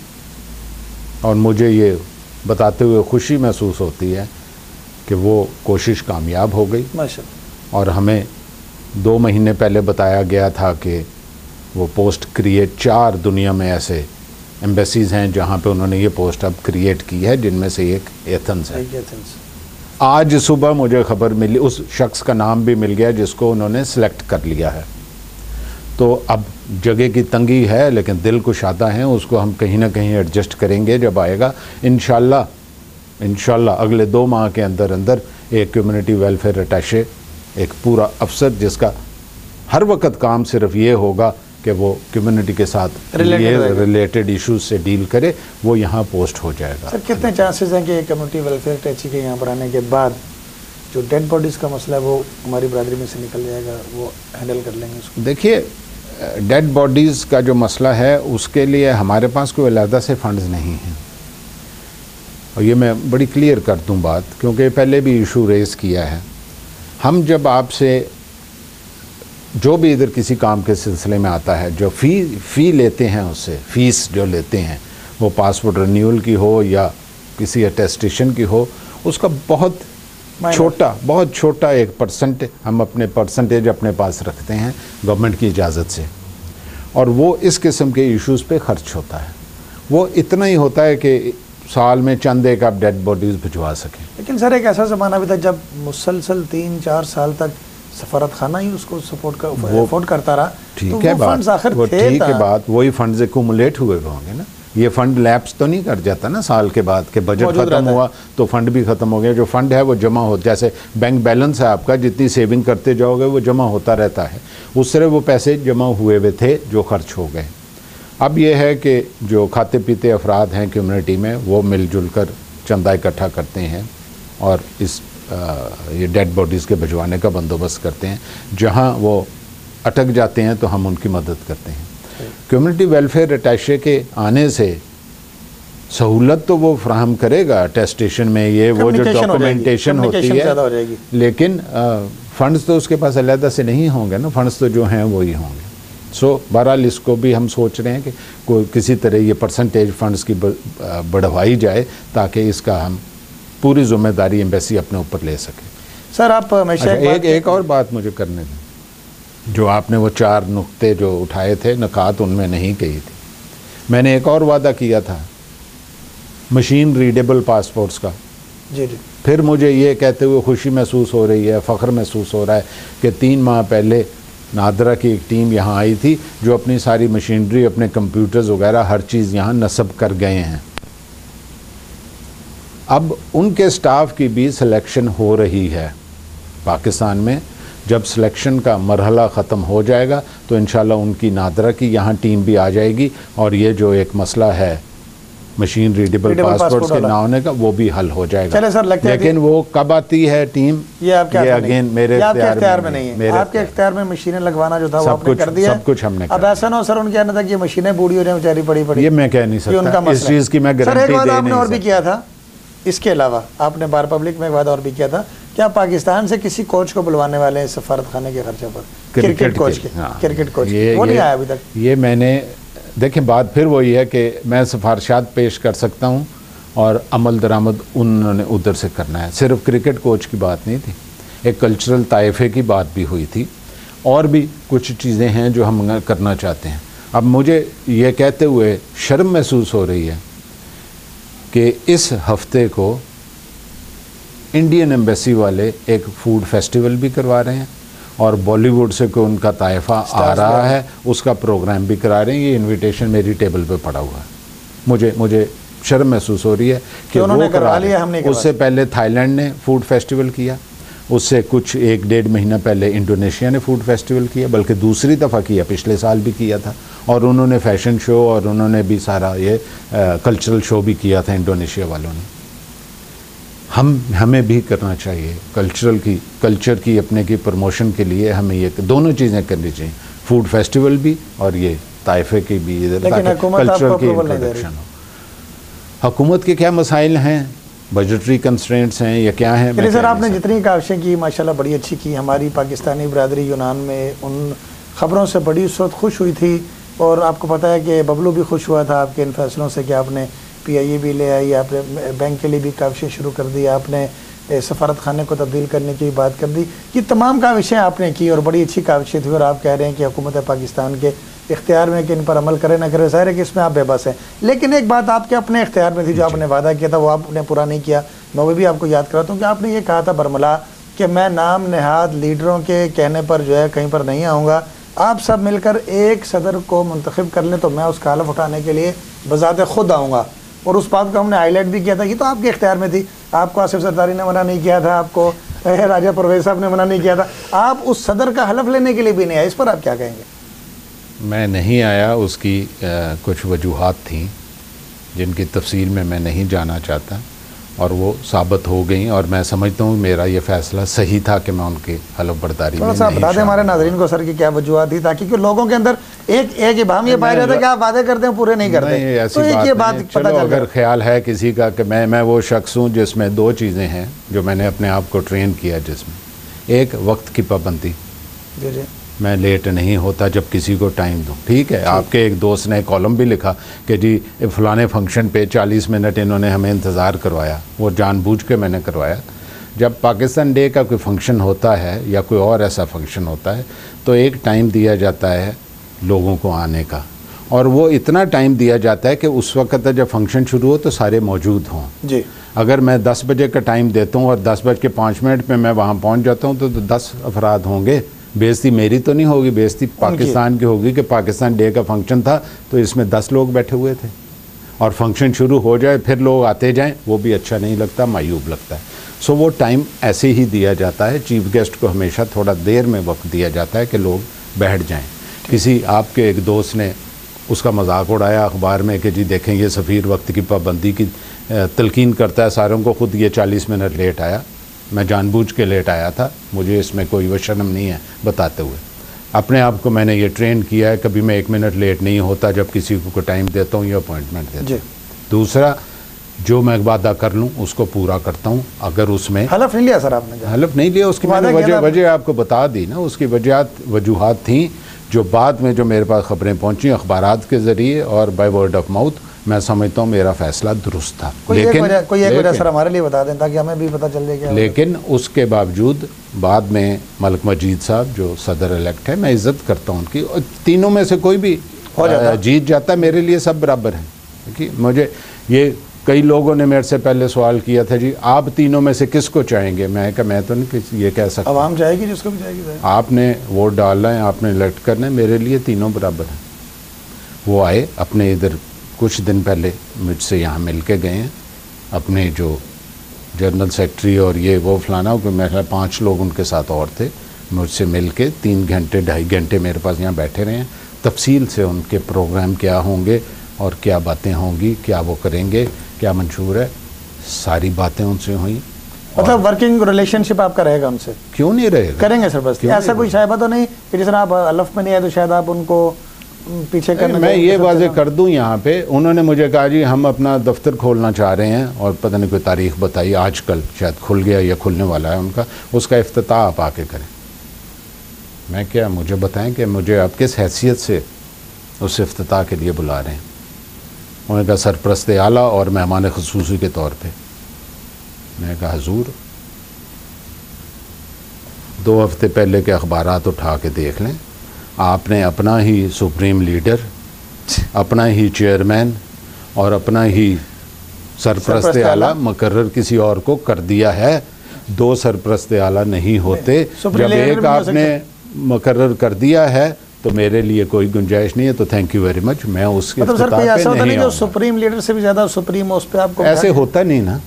और मुझे ये बताते हुए खुशी महसूस होती है कि वो कोशिश कामयाब हो गई। माशाअल्लाह। और हमें 2 महीने पहले बताया गया था कि वो पोस्ट क्रिएट 4 दुनिया में ऐसे एम्बेसीज़ हैं जहाँ पे उन्होंने ये पोस्ट अब क्रिएट की है, जिनमें से एक एथेंस है। आज सुबह मुझे खबर मिली, उस शख्स का नाम भी मिल गया जिसको उन्होंने सेलेक्ट कर लिया है। तो अब जगह की तंगी है, लेकिन दिल कुशादा है, उसको हम कहीं ना कहीं एडजस्ट करेंगे जब आएगा। इंशाल्लाह अगले 2 माह के अंदर अंदर एक कम्युनिटी वेलफेयर अटैचे, एक पूरा अफसर जिसका हर वक्त काम सिर्फ ये होगा कि वो कम्युनिटी के साथ रिलेटेड इश्यूज से डील करे, वो यहाँ पोस्ट हो जाएगा। सर कितने चांसेस हैं कि कम्युनिटी वेलफेयर अटैची के यहाँ पर आने के बाद जो डेड बॉडीज़ का मसला है वो हमारी बरादरी में से निकल जाएगा, वो हैंडल कर लेंगे उसको? देखिए, डेड बॉडीज़ का जो मसला है उसके लिए हमारे पास कोई अलहदा से फंड्स नहीं हैं, और ये मैं बड़ी क्लियर कर दूं बात, क्योंकि पहले भी इशू रेज़ किया है। हम जब आपसे जो भी इधर किसी काम के सिलसिले में आता है, जो फ़ी लेते हैं, उससे फ़ीस जो लेते हैं, वो पासपोर्ट रिन्यूअल की हो या किसी अटेस्टेशन की हो, उसका बहुत छोटा एक परसेंटेज अपने पास रखते हैं गवर्नमेंट की इजाज़त से, और वो इस किस्म के इश्यूज़ पे खर्च होता है। वो इतना ही होता है कि साल में चंद एक आप डेड बॉडीज़ भिजवा सकें। लेकिन सर एक ऐसा ज़माना भी था जब मुसलसल 3-4 साल तक सफारत खाना ही उसको अफोर्ड करता रहा। ठीक तो है वो बात, फंड्स आखिर वो थे ठीक है बात, वही फंड्स एक्यूमुलेट हुए होंगे ना। ये फंड लैप्स तो नहीं कर जाता ना साल के बाद के बजट ख़त्म हुआ तो फंड भी ख़त्म हो गया। जो फंड है वो जमा हो, जैसे बैंक बैलेंस है आपका, जितनी सेविंग करते जाओगे वो जमा होता रहता है, उस तरह वो पैसे जमा हुए हुए थे जो खर्च हो गए। अब ये है कि जो खाते पीते अफराद हैं कम्युनिटी में, वो मिलजुल कर चंदा इकट्ठा करते हैं और इस ये डेड बॉडीज़ के भिजवाने का बंदोबस्त करते हैं। जहाँ वो अटक जाते हैं तो हम उनकी मदद करते हैं। कम्युनिटी वेलफेयर अटैचे के आने से सहूलत तो वो फ्राहम करेगा अटेस्टेशन में, ये वो जो डॉक्यूमेंटेशन होती है, लेकिन फ़ंड्स तो उसके पास अलहदा से नहीं होंगे ना, फ़ंड्स तो जो हैं वो ही होंगे। सो बहरहाल इसको भी हम सोच रहे हैं कि कोई किसी तरह ये परसेंटेज फ़ंड्स की बढ़वाई जाए ताकि इसका हम पूरी जिम्मेदारी एम्बेसी अपने ऊपर ले सके। सर आप हमेशा एक और बात मुझे करने दें। जो आपने वो 4 नुक्ते जो उठाए थे, नकात उनमें नहीं कही थी। मैंने एक और वादा किया था मशीन रीडेबल पासपोर्ट्स का। जी जी। फिर मुझे ये कहते हुए खुशी महसूस हो रही है, फ़ख्र महसूस हो रहा है कि 3 माह पहले नादरा की एक टीम यहाँ आई थी जो अपनी सारी मशीनरी, अपने कंप्यूटर्स वगैरह हर चीज़ यहाँ नस्ब कर गए हैं। अब उनके स्टाफ की भी सिलेक्शन हो रही है पाकिस्तान में। जब सिलेक्शन का मरहला ख़त्म हो जाएगा तो इंशाल्लाह उनकी नादरा की यहाँ टीम भी आ जाएगी और ये जो एक मसला है मशीन रीडेबल पासपोर्ट्स के ना होने का, वो भी हल हो जाएगा। चले सर, लगता है लेकिन वो कब आती है टीम, ये अगेन मेरे इख्तियार में नहीं है। आपके इख्तियार में मशीनें लगवाना जो था वो आपने कर दिया, सब कुछ हमने। अब ऐसा ना हो सर उनके आने तक ये मशीनें बूढ़ी हो जाए, बेचारी पड़ी ये मैं कह नहीं सकता, इस चीज़ की मैं गारंटी दे नहीं सकता। आपने और भी किया था, इसके अलावा आपने बार पब्लिक में एक वादा और भी किया था, क्या पाकिस्तान से किसी कोच को बुलवाने वाले हैं सफारत खाने के खर्चे पर, क्रिकेट कोच के, क्रिकेट कोच वो नहीं आया अभी तक। ये मैंने देखें, बात फिर वही है कि मैं सिफारिशात पेश कर सकता हूँ और अमल दरामद उन्होंने उधर से करना है। सिर्फ क्रिकेट कोच की बात नहीं थी, एक कल्चरल ताइफे की बात भी हुई थी, और भी कुछ चीज़ें हैं जो हम करना चाहते हैं। अब मुझे ये कहते हुए शर्म महसूस हो रही है कि इस हफ्ते को इंडियन एम्बेसी वाले एक फूड फेस्टिवल भी करवा रहे हैं और बॉलीवुड से कोई उनका ताइफा आ रहा है, उसका प्रोग्राम भी करा रहे हैं। ये इनविटेशन मेरी टेबल पे पड़ा हुआ है। मुझे शर्म महसूस हो रही है कि वो करा लिया, हमने उससे पहले थाईलैंड ने फूड फेस्टिवल किया, उससे कुछ 1-1.5 महीना पहले इंडोनेशिया ने फूड फेस्टिवल किया, बल्कि दूसरी दफ़ा किया, पिछले साल भी किया था। और उन्होंने फैशन शो और उन्होंने भी सारा ये कल्चरल शो भी किया था इंडोनेशिया वालों ने। हमें भी करना चाहिए कल्चर की अपने की प्रमोशन के लिए हमें ये दोनों चीज़ें करनी चाहिए, फूड फेस्टिवल भी और ये ताइफे की भी, कल्चरल की इंट्रोडक्शन हो। हुकूमत के क्या मसाइल हैं, बजटरी कंस्ट्रेंट्स हैं या क्या है? सर आपने जितनी काविशें की माशाल्लाह बड़ी अच्छी की। हमारी पाकिस्तानी बरादरी यूनान में उन ख़बरों से बड़ी उस वक्त खुश हुई थी, और आपको पता है कि बबलू भी खुश हुआ था आपके इन फैसलों से कि आपने PIA भी ले आई, आपने बैंक के लिए भी काविशें शुरू कर दी, आपने सफारत खाने को तब्दील करने की बात कर दी। ये तमाम काविशें आपने की और बड़ी अच्छी काविशें थी, और आप कह रहे हैं कि हुकूमत पाकिस्तान के इख्तियार में कि इन पर अमल करे ना करे, ज़ाहिर है कि इसमें आप बेबस हैं। लेकिन एक बात आपके अपने इख्तियार में थी जो आपने वादा किया था, वो आपने पूरा नहीं किया। मैं वो भी आपको याद कराता हूँ कि आपने ये कहा था बरमला कि मैं नाम नहाद लीडरों के कहने पर जो है कहीं पर नहीं आऊँगा, आप सब मिलकर एक सदर को मुंतखब कर लें तो मैं उसका हलफ उठाने के लिए बज़ाते खुद आऊँगा। और उस बात को हमने हाईलाइट भी किया था, ये तो आपके इख्तियार में थी। आपको आसिफ सरदारी ने मना नहीं किया था, आपको राजा परवेज साहब ने मना नहीं किया था, आप उस सदर का हलफ लेने के लिए भी नहीं आए। इस पर आप क्या कहेंगे? मैं नहीं आया, उसकी कुछ वजूहात थी जिनकी तफसील में मैं नहीं जाना चाहता, और वो साबित हो गई, और मैं समझता हूँ मेरा ये फ़ैसला सही था कि मैं उनके हलफ बर्दारी में नहीं। बता दें हमारे नाज़रीन को सर की क्या वजूहात थी, ताकि लोगों के अंदर एक इबाम ये पाया जाता है कि आप वादे करते हैं पूरे नहीं करते। ऐसी बात चलो, अगर ख्याल है किसी का कि मैं वो शख्स हूँ जिसमें दो चीज़ें हैं जो मैंने अपने आप को ट्रेन किया, जिसमें एक वक्त की पाबंदी, जी मैं लेट नहीं होता जब किसी को टाइम दूँ। ठीक है, आपके एक दोस्त ने कॉलम भी लिखा कि जी फलाने फंक्शन पे 40 मिनट इन्होंने हमें इंतज़ार करवाया, वो जानबूझ के मैंने करवाया। जब पाकिस्तान डे का कोई फंक्शन होता है या कोई और ऐसा फंक्शन होता है तो एक टाइम दिया जाता है लोगों को आने का, और वो इतना टाइम दिया जाता है कि उस वक्त जब फंक्शन शुरू हो तो सारे मौजूद हों जी। अगर मैं 10 बजे का टाइम देता हूँ और 10:05 में मैं वहाँ पहुँच जाता हूँ तो 10 अफराद होंगे। बेइज्जती मेरी तो नहीं होगी, बेइज्जती पाकिस्तान की होगी कि पाकिस्तान डे का फंक्शन था तो इसमें 10 लोग बैठे हुए थे, और फंक्शन शुरू हो जाए फिर लोग आते जाएं, वो भी अच्छा नहीं लगता, मायूब लगता है। सो वो टाइम ऐसे ही दिया जाता है। चीफ गेस्ट को हमेशा थोड़ा देर में वक्त दिया जाता है कि लोग बैठ जाएं। किसी आपके एक दोस्त ने उसका मजाक उड़ाया अखबार में कि जी देखें ये सफ़ीर वक्त की पाबंदी की तलकीन करता है सारों को, खुद ये 40 मिनट लेट आया। मैं जानबूझ के लेट आया था, मुझे इसमें कोई वो शर्म नहीं है बताते हुए। अपने आप को मैंने ये ट्रेन किया है, कभी मैं 1 मिनट लेट नहीं होता जब किसी को टाइम देता हूँ या अपॉइंटमेंट देता हूँ। दूसरा, जो मैं वादा कर लूँ उसको पूरा करता हूँ। अगर उसमें हलफ नहीं लिया सर आपने? हलफ नहीं लिया, उसकी मैंने वजह आपको बता दी ना। उसकी वजूहात थी जो बाद में जो मेरे पास खबरें पहुँची अखबारात के ज़रिए और बाय वर्ड ऑफ माउथ, मैं समझता हूँ मेरा फ़ैसला दुरुस्त था। कोई एक वजह सर हमारे लिए बता दें ताकि हमें भी पता चल जाए। लेकिन उसके बावजूद बाद में मलिक मजीद साहब जो सदर इलेक्ट है, मैं इज़्ज़त करता हूँ उनकी, और तीनों में से कोई भी जीत जाता मेरे लिए सब बराबर है। देखिए मुझे ये कई लोगों ने मेरे से पहले सवाल किया था, जी आप तीनों में से किसको चाहेंगे? मैं कहा मैं तो नहीं ये कह सकता। आवाम चाहेगी जिसको भी चाहेगी। आपने वोट डालना है, आपने इलेक्ट करना है, मेरे लिए तीनों बराबर हैं। वो आए अपने इधर कुछ दिन पहले मुझसे यहाँ मिल के गए हैं, अपने जो जनरल सेक्रेटरी और ये वो फलाना, मेरे ख्याल 5 लोग उनके साथ और थे, मुझसे मिल के 3 घंटे 2.5 घंटे मेरे पास यहाँ बैठे रहे हैं। तफसील से उनके प्रोग्राम क्या होंगे और क्या बातें होंगी, क्या वो करेंगे, क्या मंशूर है, सारी बातें उनसे हुई। मतलब वर्किंग रिलेशनशिप आपका रहेगा उनसे? क्यों नहीं रहेगा, करेंगे सर। बस ऐसा कोई शायबा तो नहीं कि जिस तरह आप अलफ में नहीं आए तो शायद आप उनको पीछे करने? मैं ये वाजे कर दूं यहाँ पे, उन्होंने मुझे कहा जी हम अपना दफ्तर खोलना चाह रहे हैं, और पता नहीं कोई तारीख बताई, आजकल शायद खुल गया या खुलने वाला है उनका, उसका इफ्तिताह आप आके करें। मैं क्या, मुझे बताएं कि मुझे आप किस हैसियत से उस इफ्तिताह के लिए बुला रहे हैं? उन्होंने कहा सरपरस्त आला और मेहमान ख़ुसूसी के तौर पे। मैंने कहा हुजूर 2 हफ्ते पहले के अखबारात उठा के देख लें, आपने अपना ही सुप्रीम लीडर, अपना ही चेयरमैन और अपना ही सरपरस्त आला मुकर्रर किसी और को कर दिया है। 2 सरपरस्त आला नहीं होते। जब एक आपने मुकर्रर कर दिया है तो मेरे लिए कोई गुंजाइश नहीं है। तो थैंक यू वेरी मच, मैं उसके मतलब सर नहीं जो सुप्रीम लीडर से भी ज़्यादा सुप्रीम उस पर आपको ऐसे होता नहीं ना।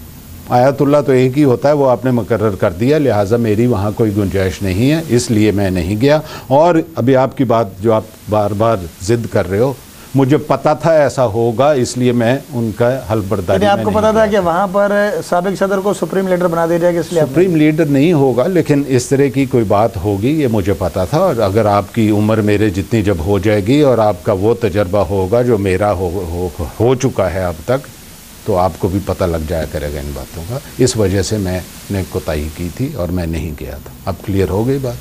आयतुल्ला तो एक ही होता है, वो आपने मुकर्रर कर दिया, लिहाजा मेरी वहाँ कोई गुंजाइश नहीं है, इसलिए मैं नहीं गया। और अभी आपकी बात जो आप बार बार ज़िद कर रहे हो, मुझे पता था ऐसा होगा, इसलिए मैं उनका हल्फबर्दारी में आपको पता था कि वहाँ पर साबिक सदर को सुप्रीम लीडर बना दिया जाएगा, इसलिए सुप्रीम लीडर नहीं होगा, लेकिन इस तरह की कोई बात होगी ये मुझे पता था। और अगर आपकी उम्र मेरे जितनी जब हो जाएगी और आपका वो तजर्बा होगा जो मेरा हो चुका है अब तक, तो आपको भी पता लग जाया करेगा इन बातों का। इस वजह से मैंने कोताही की थी और मैं नहीं गया था। अब क्लियर हो गई बात।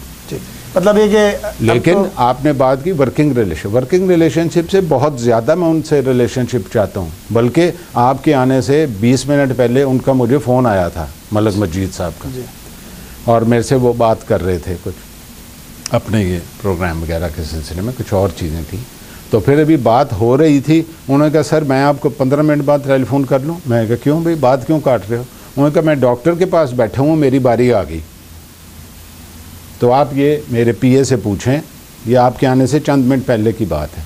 मतलब ये कि लेकिन तो आपने बात की वर्किंग रिलेशनशिप से बहुत ज़्यादा मैं उनसे रिलेशनशिप चाहता हूँ। बल्कि आपके आने से 20 मिनट पहले उनका मुझे फ़ोन आया था, मलक मजीद साहब का, और मेरे से वो बात कर रहे थे कुछ अपने ये प्रोग्राम वगैरह के सिलसिले में, कुछ और चीज़ें थी। तो फिर अभी बात हो रही थी, उन्होंने कहा सर मैं आपको 15 मिनट बाद टेलीफोन कर लूँ। मैं कहा क्यों भाई, बात क्यों काट रहे हो? उन्होंने कहा मैं डॉक्टर के पास बैठा हूँ, मेरी बारी आ गई। तो आप ये मेरे पीए से पूछें, ये आपके आने से चंद मिनट पहले की बात है।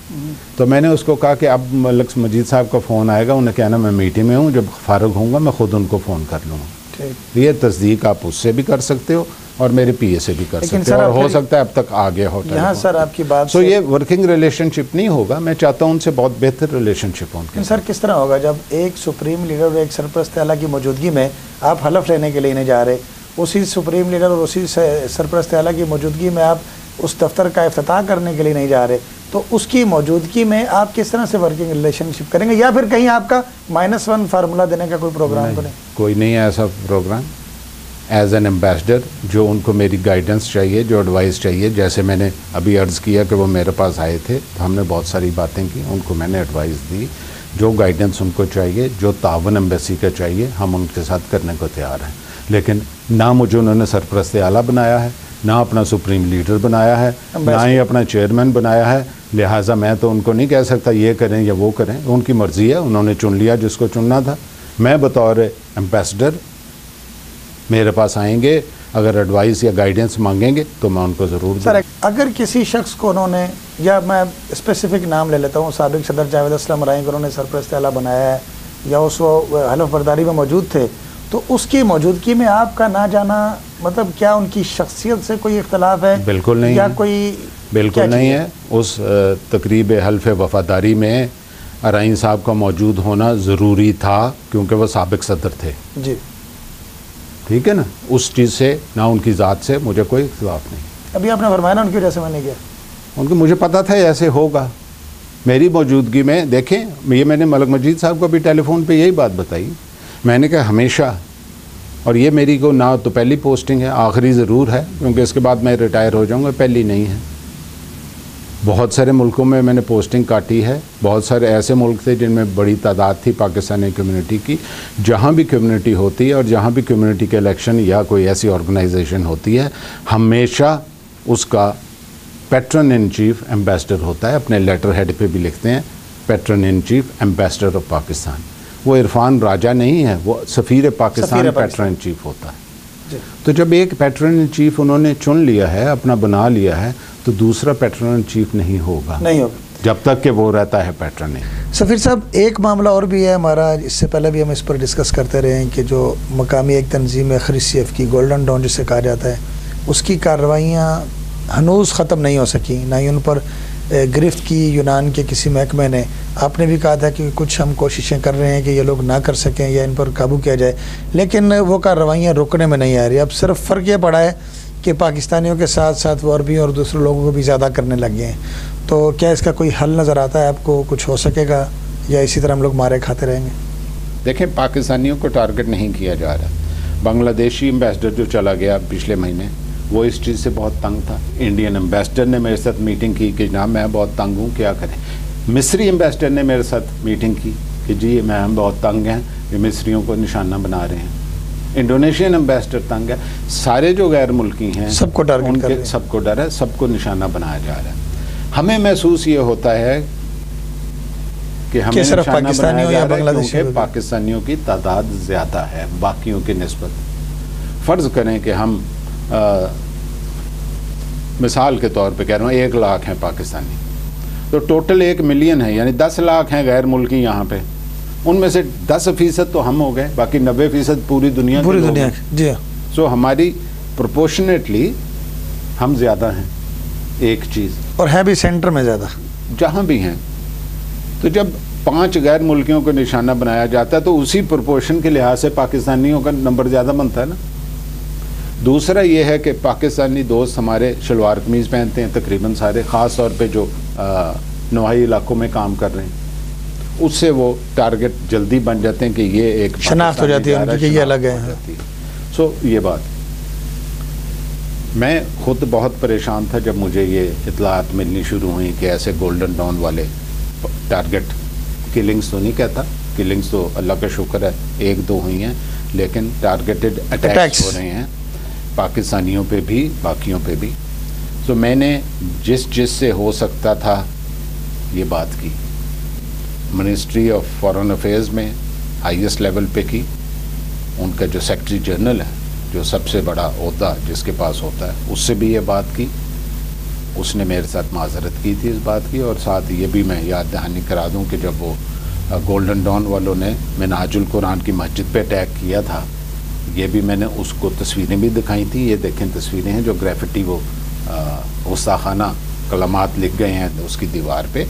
तो मैंने उसको कहा कि अब मलक मजीद साहब का फ़ोन आएगा, उन्हें कहना मैं मीटिंग में हूँ, जब फारग होऊंगा मैं ख़ुद उनको फ़ोन कर लूँगा। ये तस्दीक आप उससे भी कर सकते हो और मेरे पीए से भी कर सकते हो, और हो सकता है अब तक आ गया हो। यहाँ सर आपकी बात सो ये वर्किंग रिलेशनशिप नहीं होगा। मैं चाहता हूँ उनसे बहुत बेहतर रिलेशनशिप हो। सर किस तरह होगा जब एक सुप्रीम लीडर और एक सरपरस्त आला की मौजूदगी में आप हलफ लेने के लिए नहीं जा रहे, उसी सुप्रीम लीडर और उसी सरपरस्त आला की मौजूदगी में आप उस दफ्तर का इफ्तिताह करने के लिए नहीं जा रहे, तो उसकी मौजूदगी में आप किस तरह से वर्किंग रिलेशनशिप करेंगे? या फिर कहीं आपका -1 फार्मूला देने का कोई प्रोग्राम तो नहीं? कोई नहीं है ऐसा प्रोग्राम। एज एन एम्बेसडर जो उनको मेरी गाइडेंस चाहिए, जो एडवाइस चाहिए, जैसे मैंने अभी अर्ज़ किया कि वो मेरे पास आए थे तो हमने बहुत सारी बातें की, उनको मैंने एडवाइस दी। जो गाइडेंस उनको चाहिए, जो तावन एम्बेसी का चाहिए, हम उनके साथ करने को तैयार हैं। लेकिन ना मुझे उन्होंने सरपरस्त आला बनाया है, ना अपना सुप्रीम लीडर बनाया है, ना ही अपना चेयरमैन बनाया है। लिहाजा मैं तो उनको नहीं कह सकता ये करें या वो करें, उनकी मर्ज़ी है, उन्होंने चुन लिया जिसको चुनना था। मैं बतौर एम्बेसडर, मेरे पास आएंगे, अगर एडवाइस या गाइडेंस मांगेंगे तो मैं उनको ज़रूर दूँ। सर अगर किसी शख्स को उन्होंने, या मैं स्पेसिफिक नाम ले लेता हूँ, साबिक सदर जावेद असलम राई को उन्होंने सरपरस्त आला बनाया है या उस हलफ बर्दारी में मौजूद थे, तो उसकी मौजूदगी में आपका ना जाना, मतलब क्या उनकी शख्सियत से कोई इख्तलाफ है? बिल्कुल नहीं या है, कोई बिल्कुल नहीं है। उस तकरीब हल्फ वफादारी में अराइन साहब का मौजूद होना ज़रूरी था क्योंकि वो साबिक सदर थे जी, ठीक है ना। उस चीज़ से ना उनकी ज़ात से मुझे कोई इख्तलाफ नहीं। अभी आपने फरमाया ना उनकी वजह से मैंने किया, उनको मुझे पता था ऐसे होगा मेरी मौजूदगी में। देखें ये मैंने मलक मजीद साहब को भी टेलीफोन पे यही बात बताई, मैंने कहा हमेशा, और ये मेरी को ना तो पहली पोस्टिंग है, आखिरी ज़रूर है क्योंकि इसके बाद मैं रिटायर हो जाऊंगा, पहली नहीं है। बहुत सारे मुल्कों में मैंने पोस्टिंग काटी है, बहुत सारे ऐसे मुल्क थे जिनमें बड़ी तादाद थी पाकिस्तानी कम्युनिटी की। जहाँ भी कम्युनिटी होती है और जहाँ भी कम्युनिटी के इलेक्शन या कोई ऐसी ऑर्गेनाइजेशन होती है, हमेशा उसका पैट्रन इन चीफ एम्बेसडर होता है। अपने लेटर हेड पे भी लिखते हैं patron in chief ambassador of Pakistan. वो इरफान राजा नहीं है, वो सफ़ीर पाकिस्तान पैट्रन इन चीफ होता है। तो जब एक पैट्रन इन चीफ उन्होंने चुन लिया है, अपना बना लिया है, तो दूसरा पैट्रन इन चीफ नहीं होगा जब तक कि वो रहता है पैट्रन नहीं। सफ़ीर साहब एक मामला और भी है हमारा, इससे पहले भी हम इस पर डिस्कस करते रहे हैं कि जो मकामी एक तंजीम है खरीसीफ की, गोल्डन डॉन जिसे कहा जाता है, उसकी कार्रवाइयाँ हनूज़ ख़त्म नहीं हो सकी, ना ही उन पर गिरफ्त की यूनान के किसी महकमे ने। आपने भी कहा था कि कुछ हम कोशिशें कर रहे हैं कि ये लोग ना कर सकें या इन पर काबू किया जाए, लेकिन वो कार्रवाइयाँ रुकने में नहीं आ रही। अब सिर्फ फ़र्क ये पड़ा है कि पाकिस्तानियों के साथ साथ वो अरबी और दूसरे लोगों को भी ज़्यादा करने लग गए हैं। तो क्या इसका कोई हल नज़र आता है आपको, कुछ हो सकेगा या इसी तरह हम लोग मारे खाते रहेंगे? देखें, पाकिस्तानियों को टारगेट नहीं किया जा रहा। बांग्लादेशी एम्बेसडर जो चला गया पिछले महीने, वो इस चीज़ से बहुत तंग था। इंडियन एम्बेसडर ने मेरे साथ मीटिंग की कि जनाब मैं बहुत तंग हूँ, क्या करें। मिस्री एम्बेसडर ने मेरे साथ मीटिंग की कि जी मैं हम बहुत तंग हैं, ये मिस्रियों को निशाना बना रहे हैं। इंडोनेशियन एम्बेसडर तंग है। सारे जो गैर मुल्की हैं सबको टारगेट कर रहे हैं, सबको डर है, सबको निशाना बनाया जा रहा है। हमें महसूस ये होता है कि हमें सिर्फ पाकिस्तानियों या बांग्लादेशी, पाकिस्तानियों की तादाद ज़्यादा है बाकियों की निस्बत। फ़र्ज़ करें कि हम मिसाल के तौर पे कह रहा हूँ 1 लाख हैं पाकिस्तानी, तो टोटल 1 मिलियन है, यानी 10 लाख हैं गैर मुल्की यहाँ पे। उनमें से 10% तो हम हो गए, बाकी 90% पूरी दुनिया जी। सो हमारी प्रोपोर्शनेटली हम ज़्यादा हैं, एक चीज़। और है भी सेंटर में ज़्यादा, जहाँ भी हैं तो जब 5 गैर मुल्कियों को निशाना बनाया जाता है तो उसी प्रोपोर्शन के लिहाज से पाकिस्तानियों का नंबर ज़्यादा बनता है ना। दूसरा ये है कि पाकिस्तानी दोस्त हमारे शलवार कमीज़ पहनते हैं तकरीबन सारे, ख़ास तौर पे जो नवाही इलाकों में काम कर रहे हैं, उससे वो टारगेट जल्दी बन जाते हैं कि ये एक शनाख्त हो जाती है उनकी, ये अलग है। सो ये बात, मैं खुद बहुत परेशान था जब मुझे ये इतलात मिलनी शुरू हुई कि ऐसे गोल्डन डॉन वाले टारगेट, किलिंग्स तो नहीं कहता, किलिंग्स तो अल्लाह का शुक्र है 1-2 हुई हैं, लेकिन टारगेटेड अटैक्स हो रहे हैं पाकिस्तानियों पे भी बाकियों पे भी। तो मैंने जिस से हो सकता था ये बात की, मिनिस्ट्री ऑफ फॉरेन अफेयर्स में हाईएस्ट लेवल पे की, उनका जो सेक्रेटरी जनरल है, जो सबसे बड़ा ओहदा जिसके पास होता है, उससे भी ये बात की, उसने मेरे साथ माजरत की थी इस बात की। और साथ ये भी मैं याद दहानी करा दूं कि जब वो गोल्डन डॉन वालों ने मिनाजुल कुरान की मस्जिद पे अटैक किया था, ये भी मैंने उसको तस्वीरें भी दिखाई थी। ये देखें तस्वीरें हैं जो ग्राफिटी वो गुस्ताखाना कलमात लिख गए हैं उसकी दीवार पे।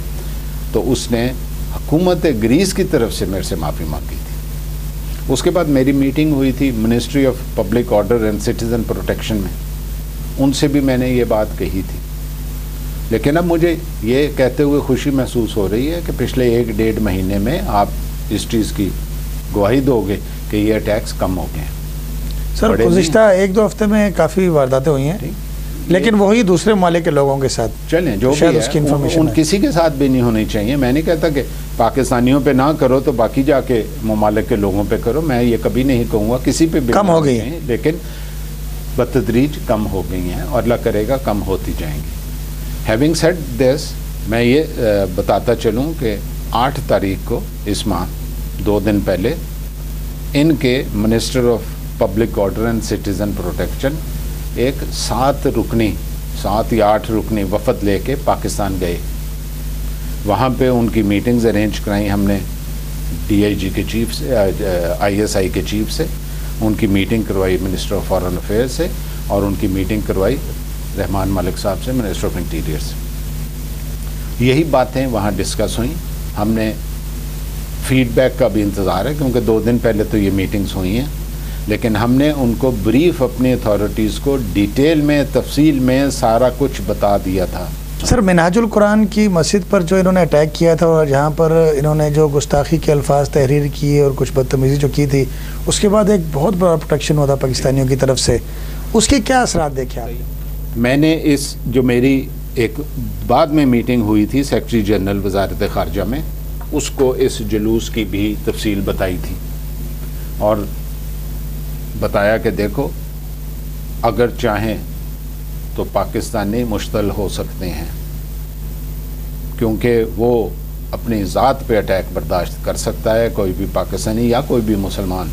तो उसने हुकूमत ग्रीस की तरफ से मेरे से माफ़ी मांगी थी। उसके बाद मेरी मीटिंग हुई थी ministry of public order and citizen protection में, उनसे भी मैंने ये बात कही थी। लेकिन अब मुझे ये कहते हुए खुशी महसूस हो रही है कि पिछले 1-1.5 महीने में आप इस चीज़ की गवाही दोगे कि ये अटैक्स कम हो गए हैं। सर गुज़िश्ता 1-2 हफ्ते में काफ़ी वारदातें हुई हैं, लेकिन वही दूसरे ममालिक के लोगों के साथ, चलें जो भी है उन किसी के साथ भी नहीं होनी चाहिए। मैं नहीं कहता कि पाकिस्तानियों पे ना करो तो बाकी जाके ममालिक के लोगों पे करो, मैं ये कभी नहीं कहूँगा, किसी पे भी कम हो गई है, लेकिन बतदरीज कम हो गई हैं और अल्लाह करेगा कम होती जाएंगी। हैविंग सेड दिस, मैं ये बताता चलूँ कि 8 तारीख को इस माह 2 दिन पहले इनके minister of public order and citizen protection एक 7 या 8 रुकनी वफद लेके पाकिस्तान गए। वहाँ पे उनकी मीटिंग्स अरेंज कराई हमने DIG के चीफ से, ISI के चीफ से, उनकी मीटिंग करवाई मिनिस्टर ऑफ फॉरेन अफेयर्स से, और उनकी मीटिंग करवाई रहमान मलिक साहब से, मिनिस्टर ऑफ इंटीरियर से। यही बातें वहाँ डिस्कस हुई। हमने फीडबैक का भी इंतज़ार है क्योंकि 2 दिन पहले तो ये मीटिंग्स हुई हैं, लेकिन हमने उनको ब्रीफ अपनी अथॉरिटीज़ को डिटेल में तफसील में सारा कुछ बता दिया था। सर मिनाजुल कुरान की मस्जिद पर जो इन्होंने अटैक किया था और जहाँ पर इन्होंने जो गुस्ताखी के अल्फाज तहरीर किए और कुछ बदतमीज़ी जो की थी, उसके बाद एक बहुत बड़ा प्रोटेक्शन हुआ था पाकिस्तानियों की तरफ से, उसके क्या असरात देखे आप? मैंने इस जो मेरी एक बाद में मीटिंग हुई थी सेक्रेटरी जनरल वजारत ख़ारजा में, उसको इस जुलूस की भी तफसील बताई थी और बताया कि देखो अगर चाहें तो पाकिस्तानी मुश्तल हो सकते हैं, क्योंकि वो अपनी ज़ात पे अटैक बर्दाश्त कर सकता है कोई भी पाकिस्तानी या कोई भी मुसलमान,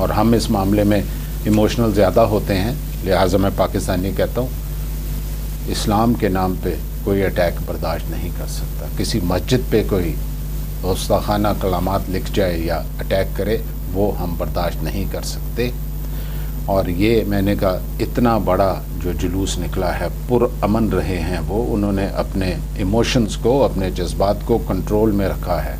और हम इस मामले में इमोशनल ज़्यादा होते हैं, लिहाजा मैं पाकिस्तानी कहता हूँ इस्लाम के नाम पे कोई अटैक बर्दाश्त नहीं कर सकता। किसी मस्जिद पे कोई गुस्ताखाना कलामात लिख जाए या अटैक करे वो हम बर्दाश्त नहीं कर सकते। और ये मैंने कहा इतना बड़ा जो जुलूस निकला है, पुरअमन रहे हैं वो, उन्होंने अपने इमोशंस को, अपने जज्बात को कंट्रोल में रखा है।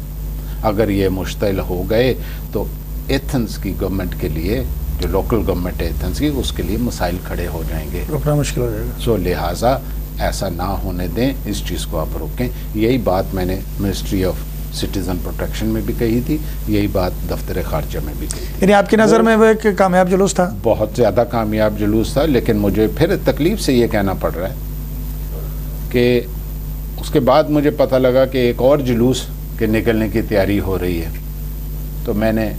अगर ये मुश्तिल हो गए तो एथेंस की गवर्नमेंट के लिए, जो लोकल गवर्नमेंट है एथेंस की, उसके लिए मसाइल खड़े हो जाएंगे, रोकना मुश्किल हो जाएगा। सो लिहाजा ऐसा ना होने दें, इस चीज़ को आप रोकें। यही बात मैंने मिनिस्ट्री ऑफ सिटीज़न प्रोटेक्शन में भी कही थी, यही बात दफ्तर खारजा में भी कही थी। यानी आपकी नज़र में वो एक कामयाब जुलूस था? बहुत ज़्यादा कामयाब जुलूस था, लेकिन मुझे फिर तकलीफ़ से ये कहना पड़ रहा है कि उसके बाद मुझे पता लगा कि एक और जुलूस के निकलने की तैयारी हो रही है। तो मैंने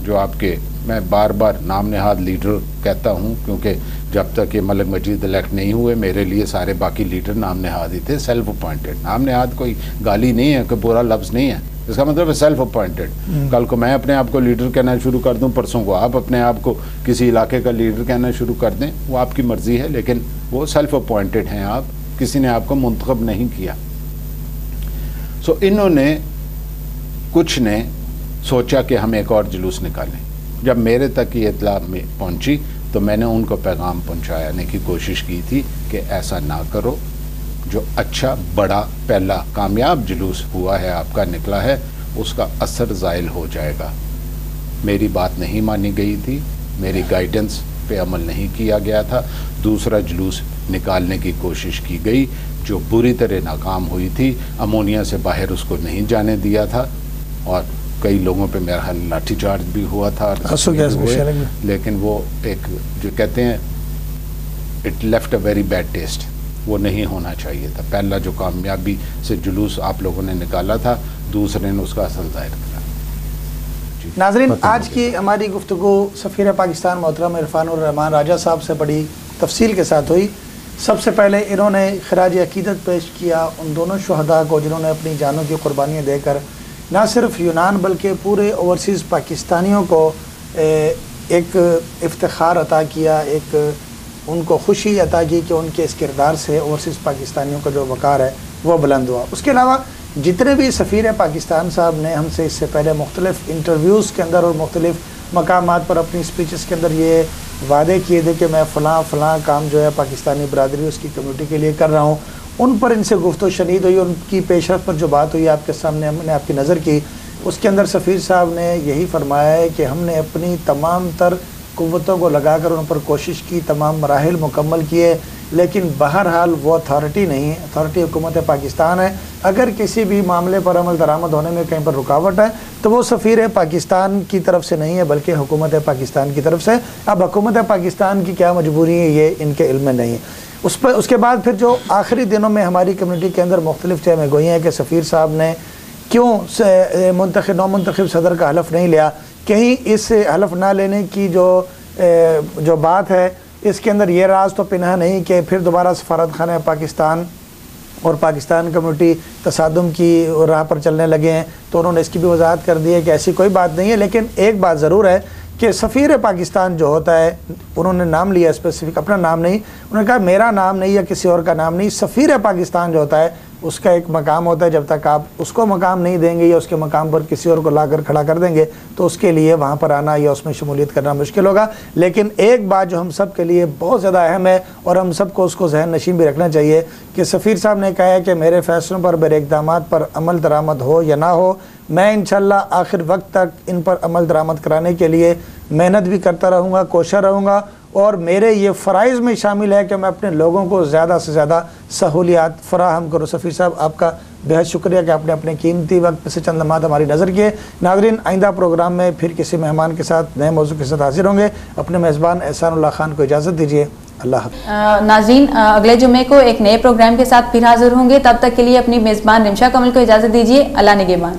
जो आपके, मैं बार बार नाम नेहाद लीडर कहता हूँ क्योंकि जब तक ये मलिक मजीद इलेक्ट नहीं हुए मेरे लिए सारे बाकी लीडर नाम नेहाद ही थे, सेल्फ अपॉइंटेड। नाम नेहाद कोई गाली नहीं है, कोई बुरा लफ्ज़ नहीं है, इसका मतलब है सेल्फ अपॉइंटेड। कल को मैं अपने आप को लीडर कहना शुरू कर दूं, परसों को आप अपने आप को किसी इलाके का लीडर कहना शुरू कर दें, वो आपकी मर्ज़ी है, लेकिन वो सेल्फ अपॉइंटेड हैं आप, किसी ने आपको मुंतखब नहीं किया। सो इन्होंने कुछ ने सोचा कि हम एक और जुलूस निकालें। जब मेरे तक ये इत्तला में पहुंची तो मैंने उनको पैगाम पहुंचाने की कोशिश की थी कि ऐसा ना करो, जो अच्छा बड़ा पहला कामयाब जुलूस हुआ है, आपका निकला है, उसका असर ज़ाइल हो जाएगा। मेरी बात नहीं मानी गई थी, मेरी गाइडेंस पे अमल नहीं किया गया था, दूसरा जुलूस निकालने की कोशिश की गई जो बुरी तरह नाकाम हुई थी। अमोनिया से बाहर उसको नहीं जाने दिया था और कई लोगों पे मेरा हाल लाठीचार्ज भी हुआ था, लेकिन वो एक जो कहते हैं it left a very bad taste, वो नहीं होना चाहिए था। पहला जो कामयाबी से जुलूस आप लोगों ने निकाला था, दूसरे ने उसका असर ज़ाहिर करा। नाज़रीन, आज की हमारी गुफ्तगू सफ़ीर पाकिस्तान मोहतरम इरफानुर रहमान राजा साहब से बड़ी तफसील के साथ हुई। सबसे पहले इन्होंने खराज अकीदत पेश किया उन दोनों शुहदा को जिन्होंने अपनी जानों की कुर्बानियाँ देकर न सिर्फ यूनान बल्कि पूरे ओवरसीज़ पाकिस्तानियों को एक इफ्तिखार अता किया, एक उनको खुशी अता की कि उनके इस किरदार से ओवरसीज़ पाकिस्तानियों का जो वक़ार है वो बुलंद हुआ। उसके अलावा जितने भी सफ़ीर पाकिस्तान साहब ने हमसे इससे पहले मुख्तलिफ़ इंटरव्यूज़ के अंदर और मुख्तलिफ़ मकामात पर अपनी स्पीचेस के अंदर ये वादे किए थे कि मैं फ़लाँ काम जो है पाकिस्तानी बरादरी उसकी कम्यूनिटी के लिए कर रहा हूँ, उन पर इनसे गुफ्तगू शनीद हुई। उनकी पेशरफ पर जो बात हुई आपके सामने हमने आपकी नज़र की, उसके अंदर सफ़ीर साहब ने यही फरमाया है कि हमने अपनी तमाम तर क़ुव्वतों को लगा कर उन पर कोशिश की, तमाम मराहिल मुकम्मल किए, लेकिन बहरहाल वो अथॉरिटी नहीं है, अथॉरिटी हुकूमत पाकिस्तान है। अगर किसी भी मामले पर अमल दरामद होने में कहीं पर रुकावट है तो वो सफ़ीर पाकिस्तान की तरफ से नहीं है बल्कि हुकूमत पाकिस्तान की तरफ से। अब हुकूमत पाकिस्तान की क्या मजबूरी है ये इनके इल्म में नहीं है। उसके बाद फिर जो आखिरी दिनों में हमारी कम्यूनिटी के अंदर मुख्तलिफ चहमें गोई हैं कि सफ़ीर साहब ने क्यों नौ मुंतखब सदर का हलफ नहीं लिया। कहीं इस हलफ ना लेने की जो बात है इसके अंदर ये राज तो पिना नहीं कि फिर दोबारा सफारत खाना पाकिस्तान और पाकिस्तान कम्यूनिटी तसादुम की राह पर चलने लगे हैं, तो उन्होंने इसकी भी वजाहत कर दी है कि ऐसी कोई बात नहीं है। लेकिन एक बात ज़रूर है कि सफ़ीर पाकिस्तान जो होता है, उन्होंने नाम लिया स्पेसिफिक, अपना नाम नहीं, उन्होंने कहा मेरा नाम नहीं या किसी और का नाम नहीं, सफ़ीर पाकिस्तान जो होता है उसका एक मकाम होता है। जब तक आप उसको मकाम नहीं देंगे या उसके मकाम पर किसी और को लाकर खड़ा कर देंगे तो उसके लिए वहाँ पर आना या उसमें शमूलियत करना मुश्किल होगा। लेकिन एक बात जो हम सब के लिए बहुत ज़्यादा अहम है और हम सबको उसको जहन नशीन भी रखना चाहिए कि सफ़ीर साहब ने कहा है कि मेरे फ़ैसलों पर, मेरे इक़दामात पर अमल दरामद हो या ना हो, मैं इंशाअल्लाह आखिर वक्त तक इन पर अमल दरामद कराने के लिए मेहनत भी करता रहूँगा, कोशिश रहूँगा। और मेरे ये फ़राइज़ में शामिल है कि मैं अपने लोगों को ज़्यादा से ज़्यादा सहूलियात फ़राहम करूँ। सफ़ीर साहब, आपका बेहद शुक्रिया कि आपने अपने कीमती वक्त से चंद लम्हात हमारी नज़र किए। नाज़रीन, आइंदा प्रोग्राम में फिर किसी मेहमान के साथ नए मौजू के साथ हाजिर होंगे। अपने मेज़बान एहसानुल्लाह खान को इजाज़त दीजिए। अल्लाह हाफ़िज़। नाज़रीन, अगले जुम्मे को एक नए प्रोग्राम के साथ फिर हाजिर होंगे। तब तक के लिए अपनी मेज़बान रिमशा कमल को इजाज़त दीजिए। अल्लाह निगहबान।